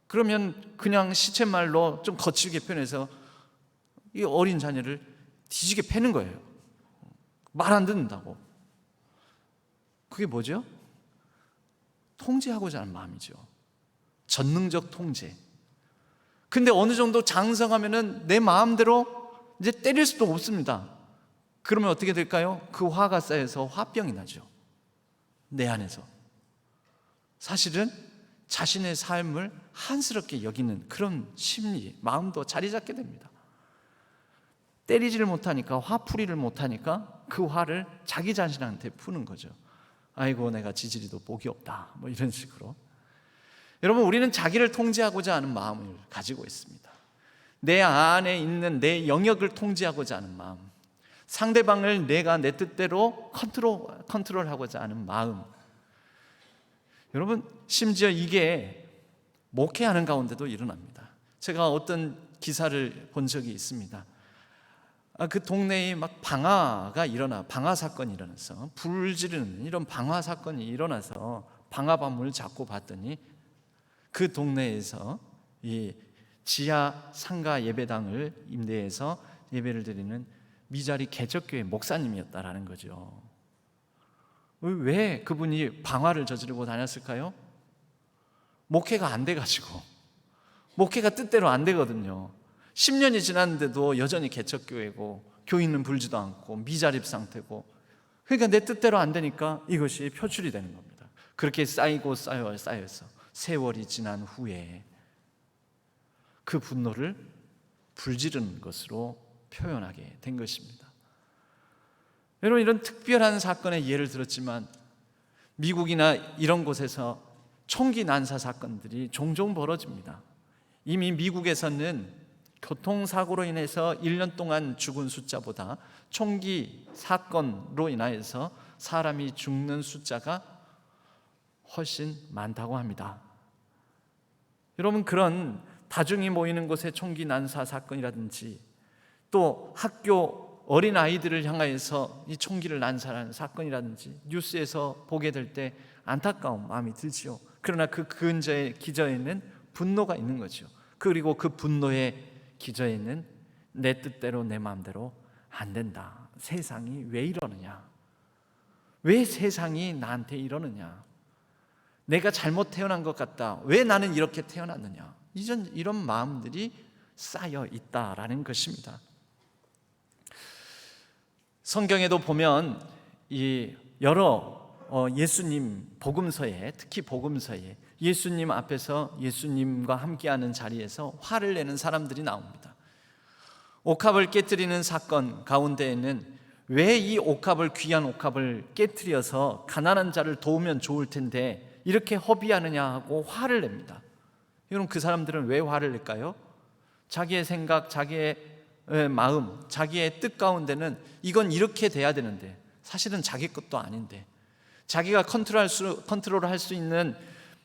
그러면 그냥 시쳇말로 좀 거칠게 표현해서 이 어린 자녀를 뒤지게 패는 거예요. 말 안 듣는다고. 그게 뭐죠? 통제하고자 하는 마음이죠. 전능적 통제. 근데 어느 정도 장성하면은 내 마음대로 이제 때릴 수도 없습니다. 그러면 어떻게 될까요? 그 화가 쌓여서 화병이 나죠. 내 안에서. 사실은 자신의 삶을 한스럽게 여기는 그런 심리, 마음도 자리 잡게 됩니다. 때리지를 못하니까, 화풀이를 못하니까 그 화를 자기 자신한테 푸는 거죠. 아이고, 내가 지지리도 복이 없다, 뭐 이런 식으로. 여러분, 우리는 자기를 통제하고자 하는 마음을 가지고 있습니다. 내 안에 있는 내 영역을 통제하고자 하는 마음, 상대방을 내가 내 뜻대로 컨트롤하고자 하는 마음. 여러분, 심지어 이게 목회하는 가운데도 일어납니다. 제가 어떤 기사를 본 적이 있습니다. 그 동네에 막 방화 사건이 일어나서, 불 지르는 이런 방화 사건이 일어나서 방화반문을 잡고 봤더니 그 동네에서 이 지하 상가 예배당을 임대해서 예배를 드리는 미자리 개척교회 목사님이었다라는 거죠. 왜 그분이 방화를 저지르고 다녔을까요? 목회가 안 돼가지고. 목회가 뜻대로 안 되거든요. 10년이 지났는데도 여전히 개척교회고, 교인은 불지도 않고 미자립 상태고, 그러니까 내 뜻대로 안 되니까 이것이 표출이 되는 겁니다. 그렇게 쌓여서 세월이 지난 후에 그 분노를 불지르는 것으로 표현하게 된 것입니다. 여러분, 이런 특별한 사건의 예를 들었지만 미국이나 이런 곳에서 총기 난사 사건들이 종종 벌어집니다. 이미 미국에서는 교통사고로 인해서 1년 동안 죽은 숫자보다 총기 사건으로 인하여서 사람이 죽는 숫자가 훨씬 많다고 합니다. 여러분, 그런 다중이 모이는 곳에 총기 난사 사건이라든지 또 학교 어린아이들을 향하여서 이 총기를 난사하는 사건이라든지 뉴스에서 보게 될 때 안타까운 마음이 들지요. 그러나 그 근저에 기저에는 분노가 있는 거죠. 그리고 그 분노의 기저에는 내 뜻대로 내 마음대로 안 된다. 세상이 왜 이러느냐? 왜 세상이 나한테 이러느냐? 내가 잘못 태어난 것 같다. 왜 나는 이렇게 태어났느냐? 이런 마음들이 쌓여 있다라는 것입니다. 성경에도 보면 이 여러 예수님 복음서에, 특히 복음서에 예수님 앞에서 예수님과 함께하는 자리에서 화를 내는 사람들이 나옵니다. 옥합을 깨뜨리는 사건 가운데에는 왜 이 옥합을, 귀한 옥합을 깨뜨려서 가난한 자를 도우면 좋을 텐데 이렇게 허비하느냐 하고 화를 냅니다. 여러분, 그 사람들은 왜 화를 낼까요? 자기의 생각, 자기의 마음, 자기의 뜻 가운데는 이건 이렇게 돼야 되는데 사실은 자기 것도 아닌데, 자기가 컨트롤할 수 있는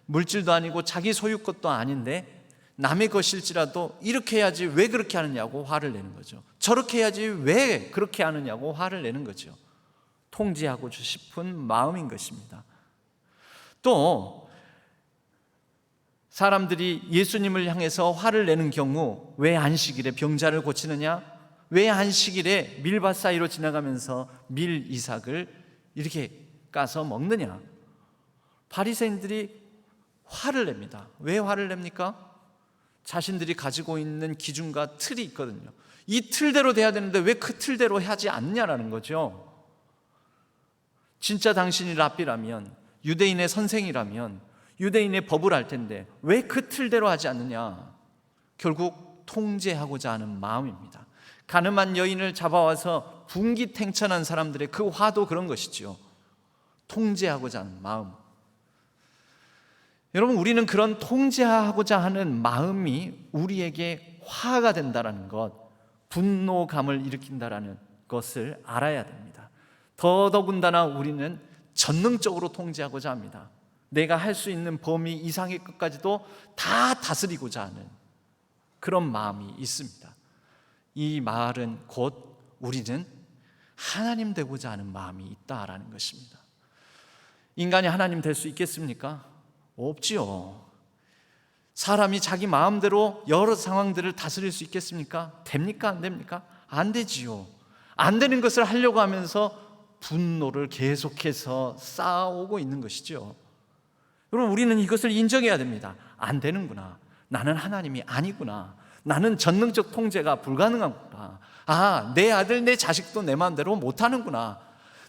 물질도 아니고 자기 소유 것도 아닌데 남의 것일지라도 이렇게 해야지 왜 그렇게 하느냐고 화를 내는 거죠. 저렇게 해야지 왜 그렇게 하느냐고 화를 내는 거죠. 통제하고 싶은 마음인 것입니다. 또 사람들이 예수님을 향해서 화를 내는 경우, 왜 안식일에 병자를 고치느냐? 왜 안식일에 밀밭 사이로 지나가면서 밀 이삭을 이렇게 까서 먹느냐? 바리새인들이 화를 냅니다. 왜 화를 냅니까? 자신들이 가지고 있는 기준과 틀이 있거든요. 이 틀대로 돼야 되는데 왜 그 틀대로 하지 않냐라는 거죠. 진짜 당신이 랍비라면, 유대인의 선생이라면 유대인의 법을 알 텐데 왜 그 틀대로 하지 않느냐? 결국 통제하고자 하는 마음입니다. 가늠한 여인을 잡아와서 분기탱천한 사람들의 그 화도 그런 것이죠. 통제하고자 하는 마음. 여러분, 우리는 그런 통제하고자 하는 마음이 우리에게 화가 된다는 것, 분노감을 일으킨다는 것을 알아야 됩니다. 더더군다나 우리는 전능적으로 통제하고자 합니다. 내가 할 수 있는 범위 이상의 것까지도 다 다스리고자 하는 그런 마음이 있습니다. 이 말은 곧 우리는 하나님 되고자 하는 마음이 있다라는 것입니다. 인간이 하나님 될 수 있겠습니까? 없지요. 사람이 자기 마음대로 여러 상황들을 다스릴 수 있겠습니까? 됩니까? 안 됩니까? 안 되지요. 안 되는 것을 하려고 하면서 분노를 계속해서 쌓아오고 있는 것이죠. 여러분, 우리는 이것을 인정해야 됩니다. 안 되는구나. 나는 하나님이 아니구나. 나는 전능적 통제가 불가능하구나. 아, 내 아들, 내 자식도 내 마음대로 못하는구나.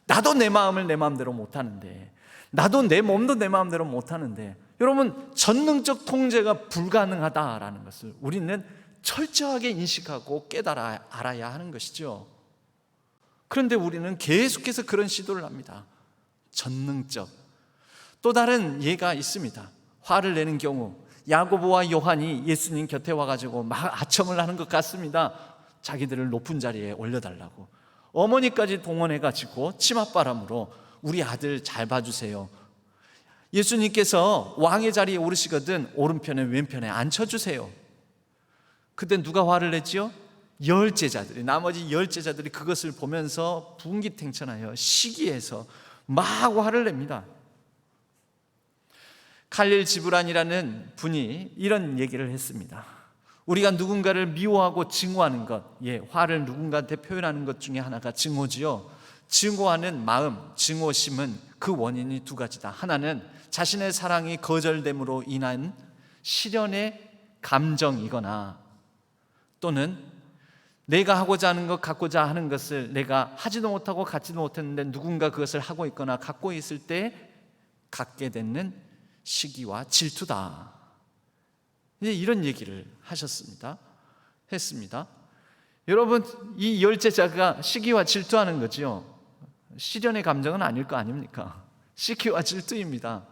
나도 내 마음을 내 마음대로 못하는데, 나도 내 몸도 내 마음대로 못하는데, 여러분, 전능적 통제가 불가능하다라는 것을 우리는 철저하게 인식하고 깨달아 알아야 하는 것이죠. 그런데 우리는 계속해서 그런 시도를 합니다. 전능적. 또 다른 예가 있습니다. 화를 내는 경우 야고보와 요한이 예수님 곁에 와가지고 막 아첨을 하는 것 같습니다. 자기들을 높은 자리에 올려달라고. 어머니까지 동원해가지고 치맛바람으로 우리 아들 잘 봐주세요. 예수님께서 왕의 자리에 오르시거든 오른편에 왼편에 앉혀주세요. 그때 누가 화를 냈지요? 나머지 열 제자들이 그것을 보면서 분기탱천하여 시기해서 막 화를 냅니다. 칼릴 지브란이라는 분이 이런 얘기를 했습니다. 우리가 누군가를 미워하고 증오하는 것, 화를 누군가한테 표현하는 것 중에 하나가 증오지요. 증오하는 마음, 증오심은 그 원인이 두 가지다. 하나는 자신의 사랑이 거절됨으로 인한 시련의 감정이거나, 또는 내가 하고자 하는 것, 갖고자 하는 것을 내가 하지도 못하고 갖지도 못했는데 누군가 그것을 하고 있거나 갖고 있을 때 갖게 되는 시기와 질투다. 이제 이런 얘기를 했습니다. 여러분, 이 열 제자가 시기와 질투하는 거죠. 시련의 감정은 아닐 거 아닙니까? 시기와 질투입니다.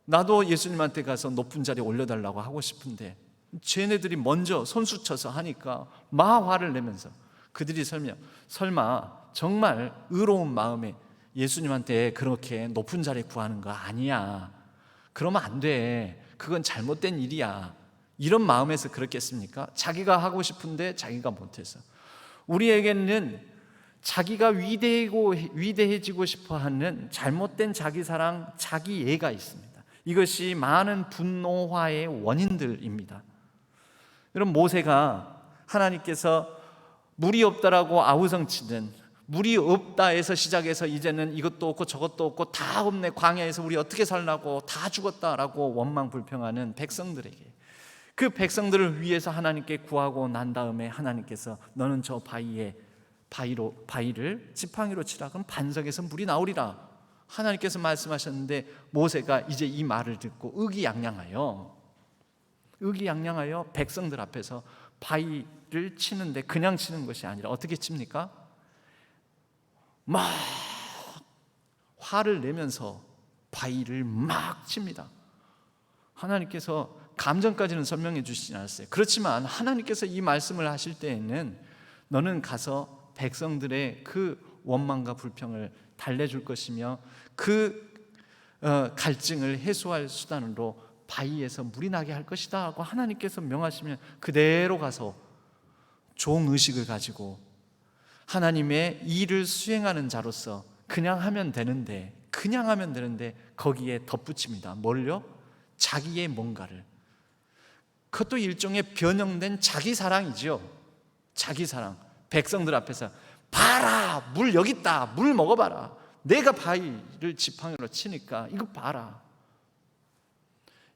나도 예수님한테 가서 높은 자리에 올려달라고 하고 싶은데 쟤네들이 먼저 선수 쳐서 하니까 막 화를 내면서 그들이 설마 정말 의로운 마음에 예수님한테 그렇게 높은 자리 구하는 거 아니야. 그러면 안 돼. 그건 잘못된 일이야. 이런 마음에서 그렇겠습니까? 자기가 하고 싶은데 자기가 못해서. 우리에게는 자기가 위대해지고 싶어하는 잘못된 자기 사랑, 자기 예가 있습니다. 이것이 많은 분노화의 원인들입니다. 여러분, 모세가 하나님께서 물이 없다라고 아우성치는, 물이 없다에서 시작해서 이제는 이것도 없고 저것도 없고 다 없네, 광야에서 우리 어떻게 살라고, 다 죽었다라고 원망 불평하는 백성들에게, 그 백성들을 위해서 하나님께 구하고 난 다음에 하나님께서 너는 저 바위를 지팡이로 치라. 그럼 반석에서 물이 나오리라. 하나님께서 말씀하셨는데 모세가 이제 이 말을 듣고 의기양양하여 백성들 앞에서 바위를 치는데 그냥 치는 것이 아니라 어떻게 칩니까? 막 화를 내면서 바위를 막 칩니다. 하나님께서 감정까지는 설명해 주시지 않았어요. 그렇지만 하나님께서 이 말씀을 하실 때에는 너는 가서 백성들의 그 원망과 불평을 달래줄 것이며 그 갈증을 해소할 수단으로 바위에서 물이 나게 할 것이다 하고 하나님께서 명하시면 그대로 가서 종의식을 가지고 하나님의 일을 수행하는 자로서 그냥 하면 되는데 거기에 덧붙입니다. 뭘요? 자기의 뭔가를. 그것도 일종의 변형된 자기 사랑이죠. 자기 사랑. 백성들 앞에서 봐라, 물 여기 있다, 물 먹어봐라. 내가 바위를 지팡이로 치니까 이거 봐라.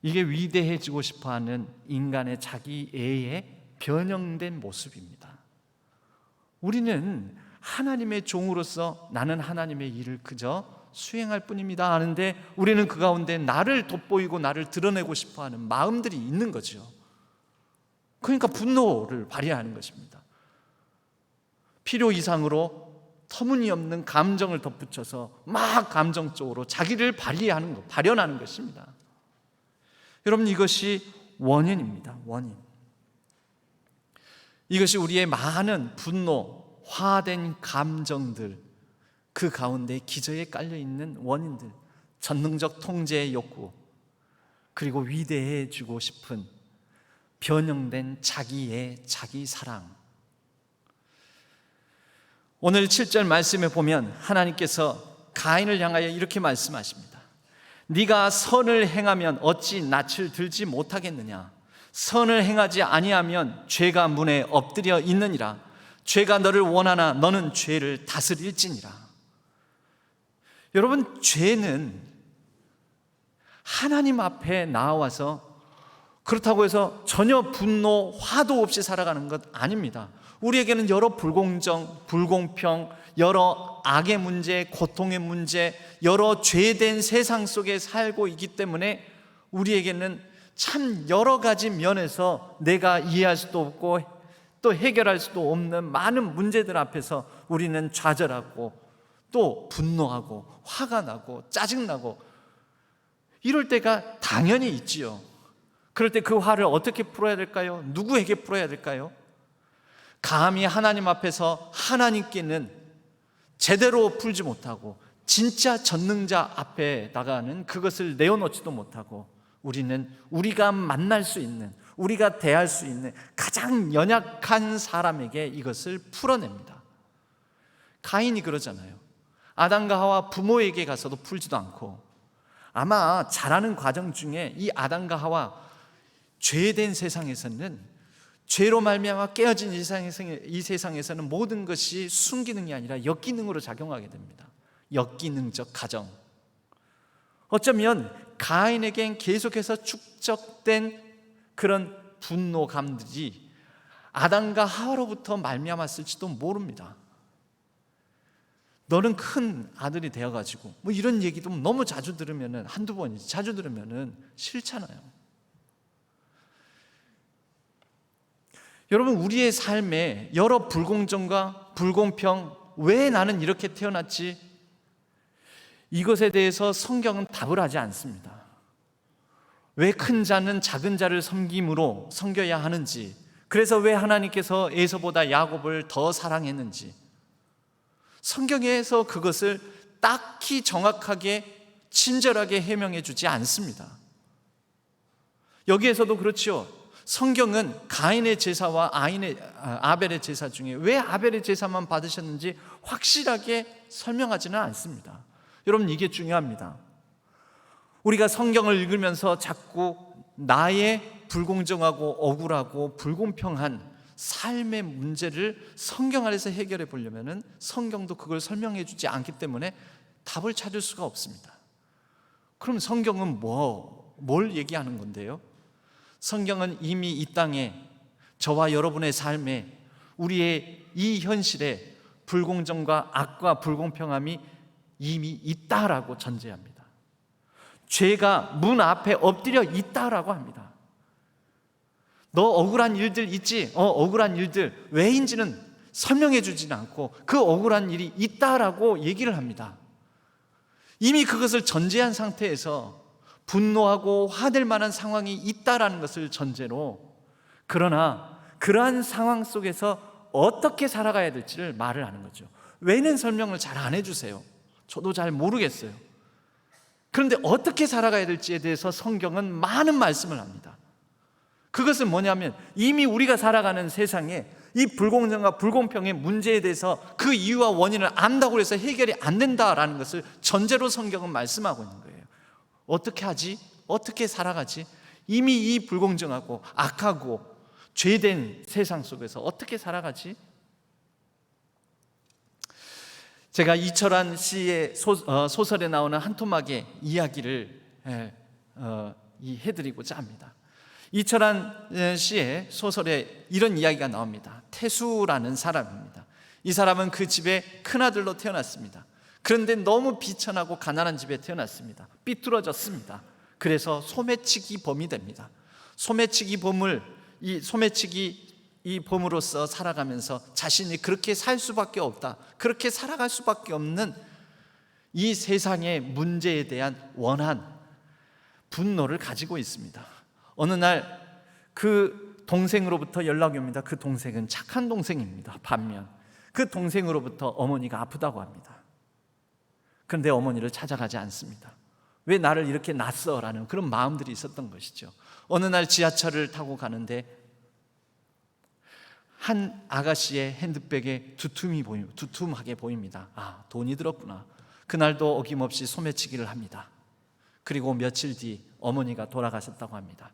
이게 위대해지고 싶어하는 인간의 자기애의 변형된 모습입니다. 우리는 하나님의 종으로서 나는 하나님의 일을 그저 수행할 뿐입니다 하는데 우리는 그 가운데 나를 돋보이고 나를 드러내고 싶어하는 마음들이 있는 거죠. 그러니까 분노를 발휘하는 것입니다. 필요 이상으로 터무니없는 감정을 덧붙여서 막 감정적으로 자기를 발현하는 것입니다. 여러분, 이것이 원인입니다. 원인. 이것이 우리의 많은 분노, 화된 감정들, 그 가운데 기저에 깔려있는 원인들, 전능적 통제의 욕구, 그리고 위대해지고 싶은 변형된 자기의 자기 사랑. 오늘 7절 말씀에 보면 하나님께서 가인을 향하여 이렇게 말씀하십니다. 네가 선을 행하면 어찌 낯을 들지 못하겠느냐? 선을 행하지 아니하면 죄가 문에 엎드려 있느니라. 죄가 너를 원하나 너는 죄를 다스릴지니라. 여러분, 죄는 하나님 앞에 나와서 그렇다고 해서 전혀 분노, 화도 없이 살아가는 것 아닙니다. 우리에게는 여러 불공정, 불공평, 여러 악의 문제, 고통의 문제, 여러 죄된 세상 속에 살고 있기 때문에 우리에게는 참 여러 가지 면에서 내가 이해할 수도 없고 또 해결할 수도 없는 많은 문제들 앞에서 우리는 좌절하고 또 분노하고 화가 나고 짜증나고 이럴 때가 당연히 있지요. 그럴 때 그 화를 어떻게 풀어야 될까요? 누구에게 풀어야 될까요? 감히 하나님 앞에서 하나님께는 제대로 풀지 못하고 진짜 전능자 앞에다가는 그것을 내어놓지도 못하고 우리는 우리가 만날 수 있는, 우리가 대할 수 있는 가장 연약한 사람에게 이것을 풀어냅니다. 가인이 그러잖아요. 아담과 하와 부모에게 가서도 풀지도 않고 아마 자라는 과정 중에 이 아담과 하와 죄된 세상에서는 죄로 말미암아 깨어진 이 세상에서는 모든 것이 순기능이 아니라 역기능으로 작용하게 됩니다. 역기능적 가정. 어쩌면 가인에겐 계속해서 축적된 그런 분노감들이 아담과 하와로부터 말미암았을지도 모릅니다. 너는 큰 아들이 되어가지고 뭐 이런 얘기도 너무 자주 들으면은 한두 번이지 자주 들으면은 싫잖아요. 여러분, 우리의 삶에 여러 불공정과 불공평, 왜 나는 이렇게 태어났지? 이것에 대해서 성경은 답을 하지 않습니다. 왜 큰 자는 작은 자를 섬김으로 섬겨야 하는지, 그래서 왜 하나님께서 에서보다 야곱을 더 사랑했는지 성경에서 그것을 딱히 정확하게 친절하게 해명해 주지 않습니다. 여기에서도 그렇죠. 성경은 가인의 제사와 아벨의 제사 중에 왜 아벨의 제사만 받으셨는지 확실하게 설명하지는 않습니다. 여러분, 이게 중요합니다. 우리가 성경을 읽으면서 자꾸 나의 불공정하고 억울하고 불공평한 삶의 문제를 성경 안에서 해결해 보려면 성경도 그걸 설명해 주지 않기 때문에 답을 찾을 수가 없습니다. 그럼 성경은 뭘 얘기하는 건데요? 성경은 이미 이 땅에 저와 여러분의 삶에 우리의 이 현실에 불공정과 악과 불공평함이 이미 있다라고 전제합니다. 죄가 문 앞에 엎드려 있다라고 합니다. 너 억울한 일들 있지? 억울한 일들 왜인지는 설명해 주지는 않고 그 억울한 일이 있다라고 얘기를 합니다. 이미 그것을 전제한 상태에서 분노하고 화낼 만한 상황이 있다라는 것을 전제로, 그러나 그러한 상황 속에서 어떻게 살아가야 될지를 말을 하는 거죠. 왜는 설명을 잘 안 해주세요. 저도 잘 모르겠어요. 그런데 어떻게 살아가야 될지에 대해서 성경은 많은 말씀을 합니다. 그것은 뭐냐면 이미 우리가 살아가는 세상에 이 불공정과 불공평의 문제에 대해서 그 이유와 원인을 안다고 해서 해결이 안 된다라는 것을 전제로 성경은 말씀하고 있는 거예요. 어떻게 하지? 어떻게 살아가지? 이미 이 불공정하고 악하고 죄된 세상 속에서 어떻게 살아가지? 제가 이철환 씨의 소설에 나오는 한 토막의 이야기를 해드리고자 합니다. 이철환 씨의 소설에 이런 이야기가 나옵니다. 태수라는 사람입니다. 이 사람은 그 집에 큰아들로 태어났습니다. 그런데 너무 비천하고 가난한 집에 태어났습니다. 삐뚤어졌습니다. 그래서 소매치기 범이 됩니다. 소매치기 범으로서 살아가면서 자신이 그렇게 살 수밖에 없다, 그렇게 살아갈 수밖에 없는 이 세상의 문제에 대한 원한, 분노를 가지고 있습니다. 어느 날 그 동생으로부터 연락이 옵니다. 그 동생은 착한 동생입니다. 반면 그 동생으로부터 어머니가 아프다고 합니다. 그런데 어머니를 찾아가지 않습니다. 왜 나를 이렇게 놨어? 라는 그런 마음들이 있었던 것이죠. 어느 날 지하철을 타고 가는데 한 아가씨의 핸드백에 두툼하게 보입니다. 아, 돈이 들었구나. 그날도 어김없이 소매치기를 합니다. 그리고 며칠 뒤 어머니가 돌아가셨다고 합니다.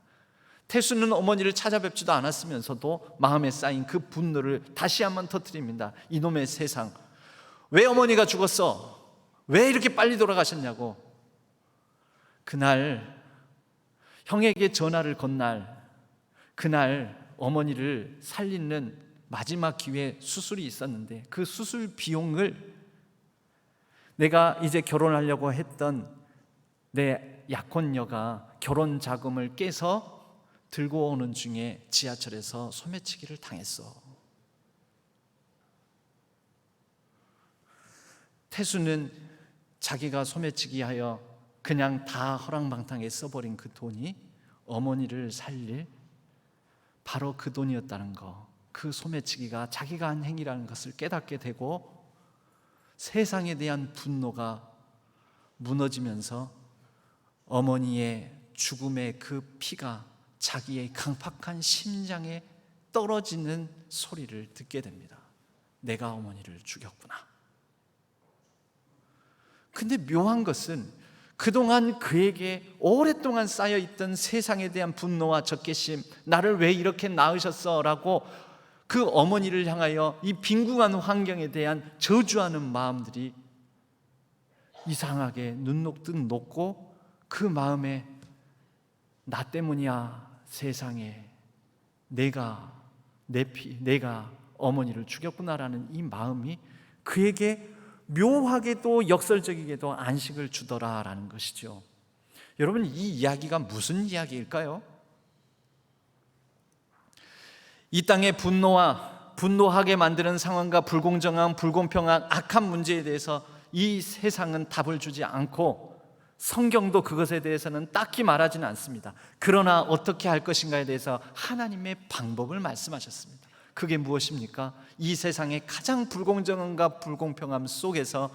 태수는 어머니를 찾아뵙지도 않았으면서도 마음에 쌓인 그 분노를 다시 한번 터뜨립니다. 이놈의 세상, 왜 어머니가 죽었어? 왜 이렇게 빨리 돌아가셨냐고. 그날 형에게 전화를 건 날, 그날 어머니를 살리는 마지막 기회 수술이 있었는데 그 수술 비용을 내가 이제 결혼하려고 했던 내 약혼녀가 결혼 자금을 깨서 들고 오는 중에 지하철에서 소매치기를 당했어. 태수는 자기가 소매치기하여 그냥 다 허랑방탕에 써버린 그 돈이 어머니를 살릴 바로 그 돈이었다는 거, 그 소매치기가 자기가 한 행위라는 것을 깨닫게 되고 세상에 대한 분노가 무너지면서 어머니의 죽음의 그 피가 자기의 강팍한 심장에 떨어지는 소리를 듣게 됩니다. 내가 어머니를 죽였구나. 근데 묘한 것은 그동안 그에게 오랫동안 쌓여있던 세상에 대한 분노와 적개심, 나를 왜 이렇게 낳으셨어? 라고 그 어머니를 향하여 이 빈궁한 환경에 대한 저주하는 마음들이 이상하게 눈 녹듯 녹고 그 마음에 나 때문이야 세상에 내가 어머니를 죽였구나라는 이 마음이 그에게 묘하게도 역설적이게도 안식을 주더라라는 것이죠. 여러분, 이 이야기가 무슨 이야기일까요? 이 땅의 분노하게 만드는 상황과 불공정한, 불공평한, 악한 문제에 대해서 이 세상은 답을 주지 않고 성경도 그것에 대해서는 딱히 말하지는 않습니다. 그러나 어떻게 할 것인가에 대해서 하나님의 방법을 말씀하셨습니다. 그게 무엇입니까? 이 세상의 가장 불공정함과 불공평함 속에서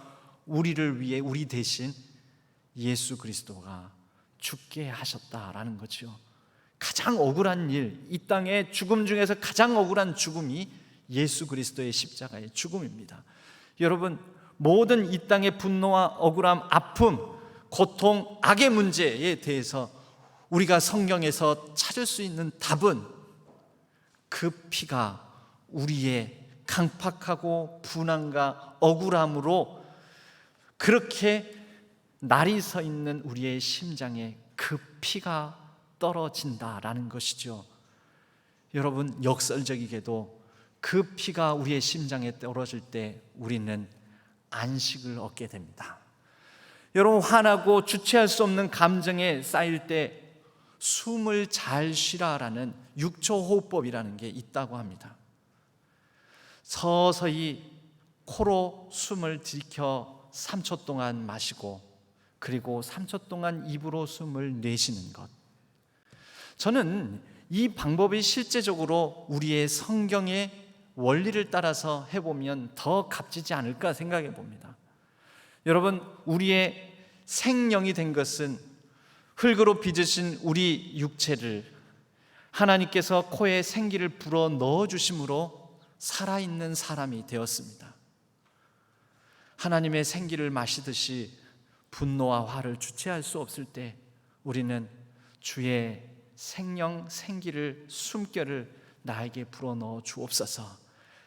우리를 위해 우리 대신 예수 그리스도가 죽게 하셨다라는 거죠. 가장 억울한 일, 이 땅의 죽음 중에서 가장 억울한 죽음이 예수 그리스도의 십자가의 죽음입니다. 여러분, 모든 이 땅의 분노와 억울함, 아픔, 고통, 악의 문제에 대해서 우리가 성경에서 찾을 수 있는 답은 그 피가 우리의 강팍하고 분함과 억울함으로 그렇게 날이 서 있는 우리의 심장에 그 피가 떨어진다라는 것이죠. 여러분, 역설적이게도 그 피가 우리의 심장에 떨어질 때 우리는 안식을 얻게 됩니다. 여러분, 화나고 주체할 수 없는 감정에 쌓일 때 숨을 잘 쉬라라는 6초 호흡법이라는 게 있다고 합니다. 서서히 코로 숨을 들이켜 3초 동안 마시고 그리고 3초 동안 입으로 숨을 내쉬는 것. 저는 이 방법이 실제적으로 우리의 성경의 원리를 따라서 해보면 더 값지지 않을까 생각해 봅니다. 여러분, 우리의 생명이 된 것은 흙으로 빚으신 우리 육체를 하나님께서 코에 생기를 불어 넣어주심으로 살아있는 사람이 되었습니다. 하나님의 생기를 마시듯이 분노와 화를 주체할 수 없을 때 우리는 주의 생명, 생기를, 숨결을 나에게 불어넣어 주옵소서.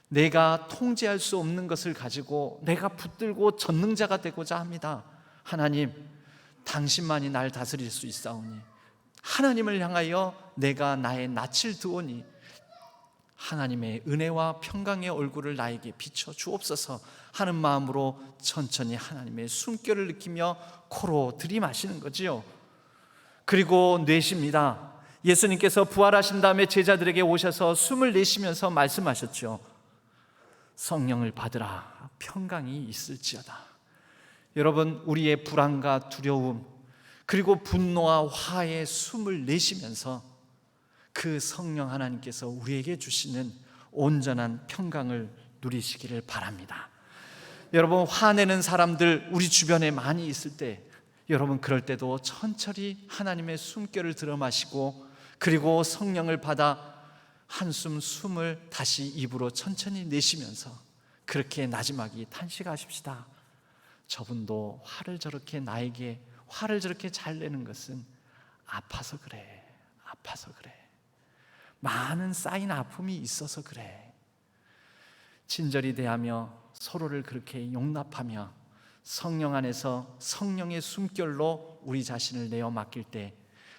내가 통제할 수 없는 것을 가지고 내가 붙들고 전능자가 되고자 합니다. 하나님, 당신만이 날 다스릴 수 있사오니 하나님을 향하여 내가 나의 낯을 드오니 하나님의 은혜와 평강의 얼굴을 나에게 비춰 주옵소서 하는 마음으로 천천히 하나님의 숨결을 느끼며 코로 들이마시는 거지요. 그리고 내쉽니다. 예수님께서 부활하신 다음에 제자들에게 오셔서 숨을 내쉬면서 말씀하셨죠. 성령을 받으라, 평강이 있을지어다. 여러분, 우리의 불안과 두려움 그리고 분노와 화에 숨을 내쉬면서 그 성령 하나님께서 우리에게 주시는 온전한 평강을 누리시기를 바랍니다. 여러분, 화내는 사람들 우리 주변에 많이 있을 때 여러분, 그럴 때도 천천히 하나님의 숨결을 들어 마시고 그리고 성령을 받아 한숨 숨을 다시 입으로 천천히 내쉬면서 그렇게 나지막이 탄식하십시다. 저분도 화를 저렇게 나에게 화를 저렇게 잘 내는 것은 아파서 그래. 아파서 그래. 많은 쌓인 아픔이 있어서 그래. 친절히 대하며 서로를 그렇게 용납하며 성령 안에서 성령의 숨결로 우리 자신을 내어 맡길 때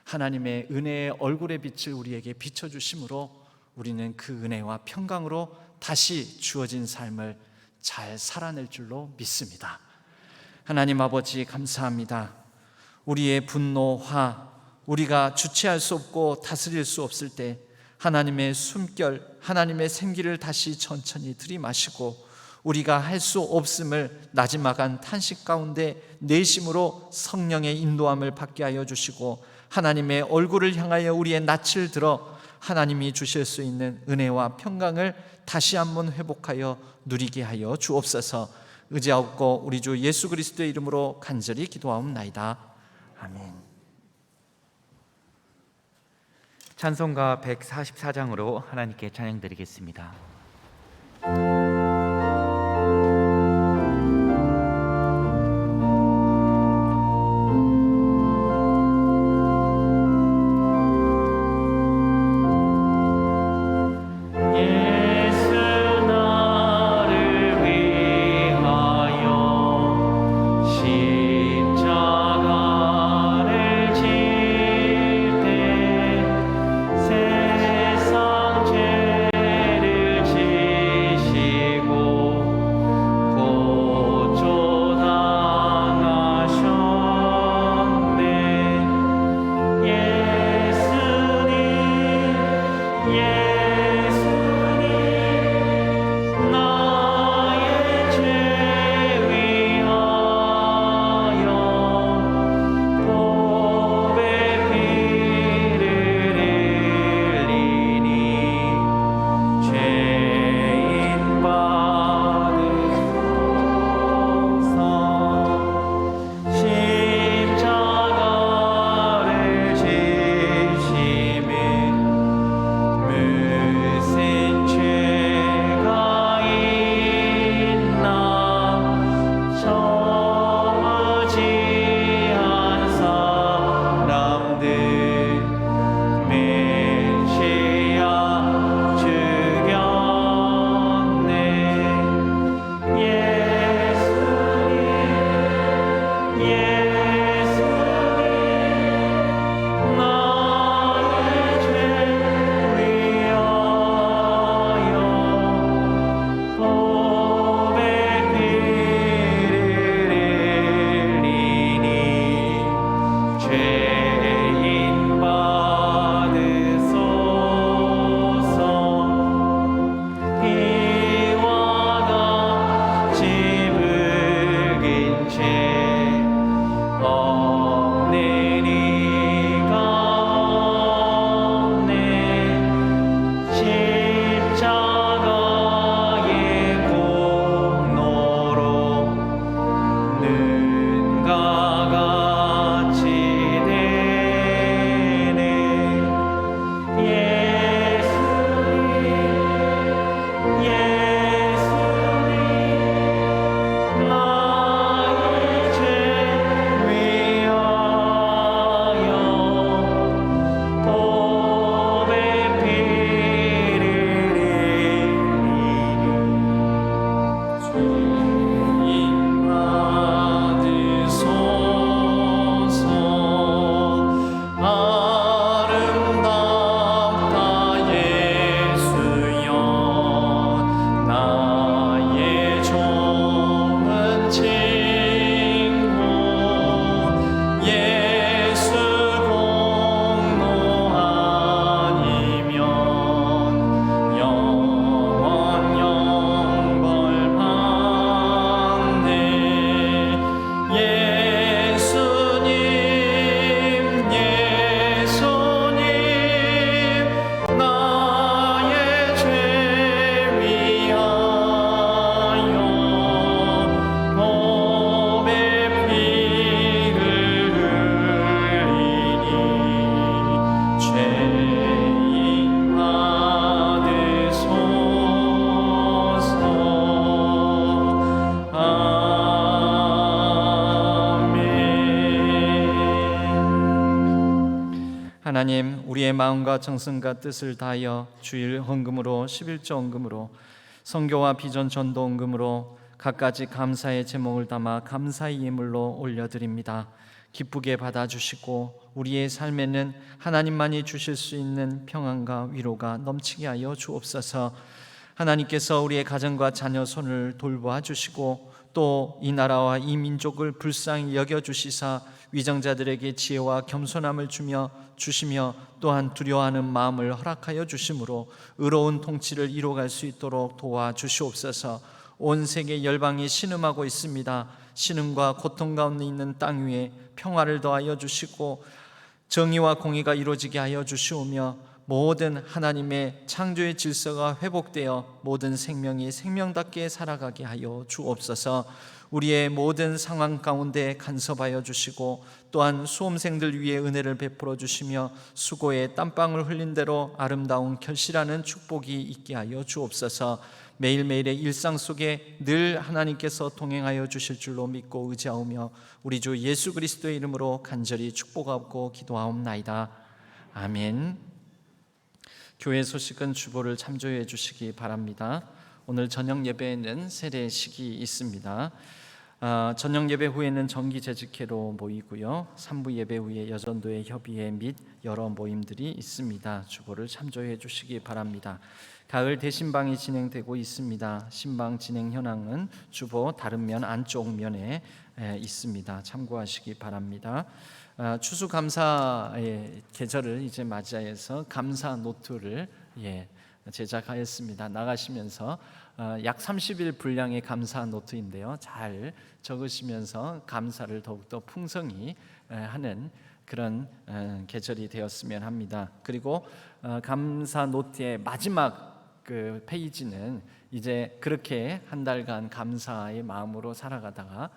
하나님의 은혜의 얼굴의 빛을 우리에게 비춰주심으로 우리는 그 은혜와 평강으로 다시 주어진 삶을 잘 살아낼 줄로 믿습니다. 하나님 아버지, 감사합니다. 우리의 분노, 화, 우리가 주체할 수 없고 다스릴 수 없을 때 하나님의 숨결, 하나님의 생기를 다시 천천히 들이마시고 우리가 할 수 없음을 나지막한 탄식 가운데 내심으로 성령의 인도함을 받게 하여 주시고 하나님의 얼굴을 향하여 우리의 낯을 들어 하나님이 주실 수 있는 은혜와 평강을 다시 한번 회복하여 누리게 하여 주옵소서. 의지하옵고 우리 주 예수 그리스도의 이름으로 간절히 기도하옵나이다. 아멘. 찬송가 144장으로 하나님께 찬양드리겠습니다. 세상 죄를 하나님, 우리의 마음과 정성과 뜻을 다하여 주일 헌금으로 11조 헌금으로 선교와 비전 전도 헌금으로 갖가지 감사의 제목을 담아 감사의 예물로 올려드립니다. 기쁘게 받아주시고 우리의 삶에는 하나님만이 주실 수 있는 평안과 위로가 넘치게 하여 주옵소서. 하나님께서 우리의 가정과 자녀 손을 돌보아 주시고 또 이 나라와 이 민족을 불쌍히 여겨주시사 위정자들에게 지혜와 겸손함을 주시며 또한 두려워하는 마음을 허락하여 주심으로 의로운 통치를 이루어갈 수 있도록 도와주시옵소서. 온 세계 열방이 신음하고 있습니다. 신음과 고통 가운데 있는 땅 위에 평화를 더하여 주시고 정의와 공의가 이루어지게 하여 주시오며 모든 하나님의 창조의 질서가 회복되어 모든 생명이 생명답게 살아가게 하여 주옵소서. 우리의 모든 상황 가운데 간섭하여 주시고 또한 수험생들 위해 은혜를 베풀어 주시며 수고에 땀방울 흘린 대로 아름다운 결실하는 축복이 있게 하여 주옵소서. 매일매일의 일상 속에 늘 하나님께서 동행하여 주실 줄로 믿고 의지하오며 우리 주 예수 그리스도의 이름으로 간절히 축복하고 기도하옵나이다. 아멘. 교회 소식은 주보를 참조해 주시기 바랍니다. 오늘 저녁 예배에는 세례식이 있습니다. 저녁 예배 후에는 정기 재직회로 모이고요. 3부 예배 후에 여전도의 협의회 및 여러 모임들이 있습니다. 주보를 참조해 주시기 바랍니다. 가을 대신방이 진행되고 있습니다. 신방 진행 현황은 주보 다른 면 안쪽 면에 있습니다. 참고하시기 바랍니다. 추수감사의 계절을 이제 맞이해서 감사 노트를 제작하였습니다. 나가시면서 약 30일 분량의 감사 노트인데요. 잘 적으시면서 감사를 더욱더 풍성히 하는 그런 계절이 되었으면 합니다. 그리고 감사 노트의 마지막 그 페이지는 이제 그렇게 한 달간 감사의 마음으로 살아가다가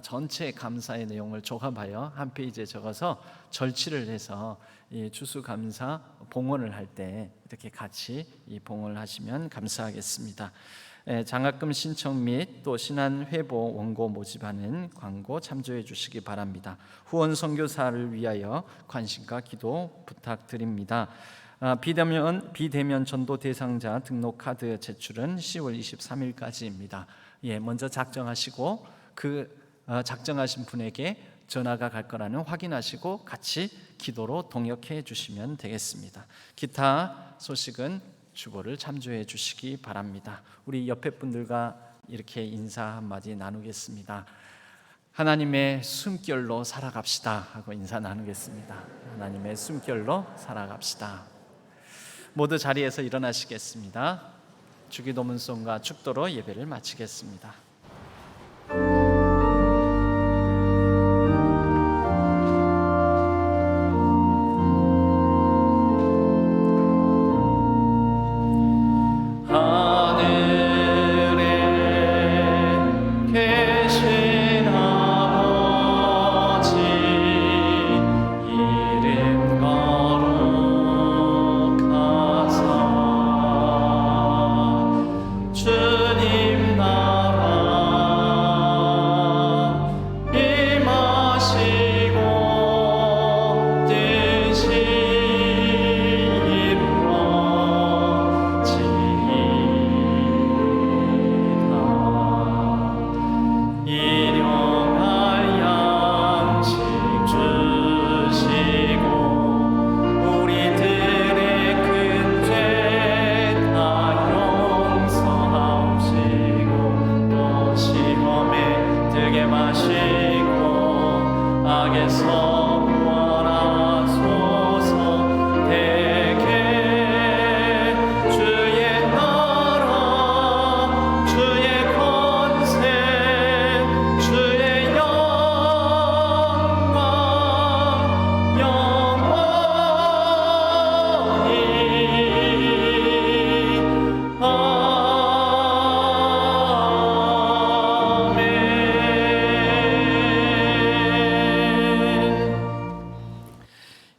전체 감사의 내용을 조합하여 한 페이지에 적어서 절치를 해서 이 추수감사 봉헌을 할 때 이렇게 같이 이 봉헌을 하시면 감사하겠습니다. 장학금 신청 및 또 신안 회보 원고 모집하는 광고 참조해 주시기 바랍니다. 후원 선교사를 위하여 관심과 기도 부탁드립니다. 비대면 전도 대상자 등록 카드 제출은 10월 23일까지입니다. 먼저 작정하시고 작정하신 분에게 전화가 갈 거라는 확인하시고 같이 기도로 동역해 주시면 되겠습니다. 기타 소식은 주보를 참조해 주시기 바랍니다. 우리 옆에 분들과 이렇게 인사 한마디 나누겠습니다. 하나님의 숨결로 살아갑시다 하고 인사 나누겠습니다. 하나님의 숨결로 살아갑시다. 모두 자리에서 일어나시겠습니다. 주기도문송과 축도로 예배를 마치겠습니다.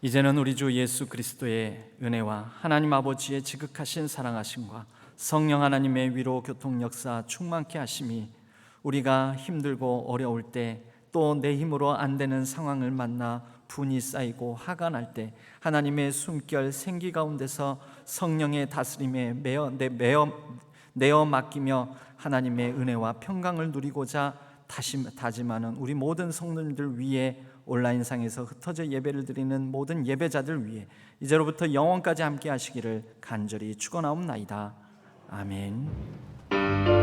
이제는 우리 주 예수 그리스도의 은혜와 하나님 아버지의 지극하신 사랑하심과 성령 하나님의 위로 교통 역사 충만케 하심이 우리가 힘들고 어려울 때 또 내 힘으로 안 되는 상황을 만나 분이 쌓이고 화가 날 때 하나님의 숨결 생기 가운데서 성령의 다스림에 내어 맡기며 하나님의 은혜와 평강을 누리고자 다짐하는 우리 모든 성도님들 위해 온라인상에서 흩어져 예배를 드리는 모든 예배자들 위해 이제로부터 영원까지 함께 하시기를 간절히 축원하옵나이다. 아멘.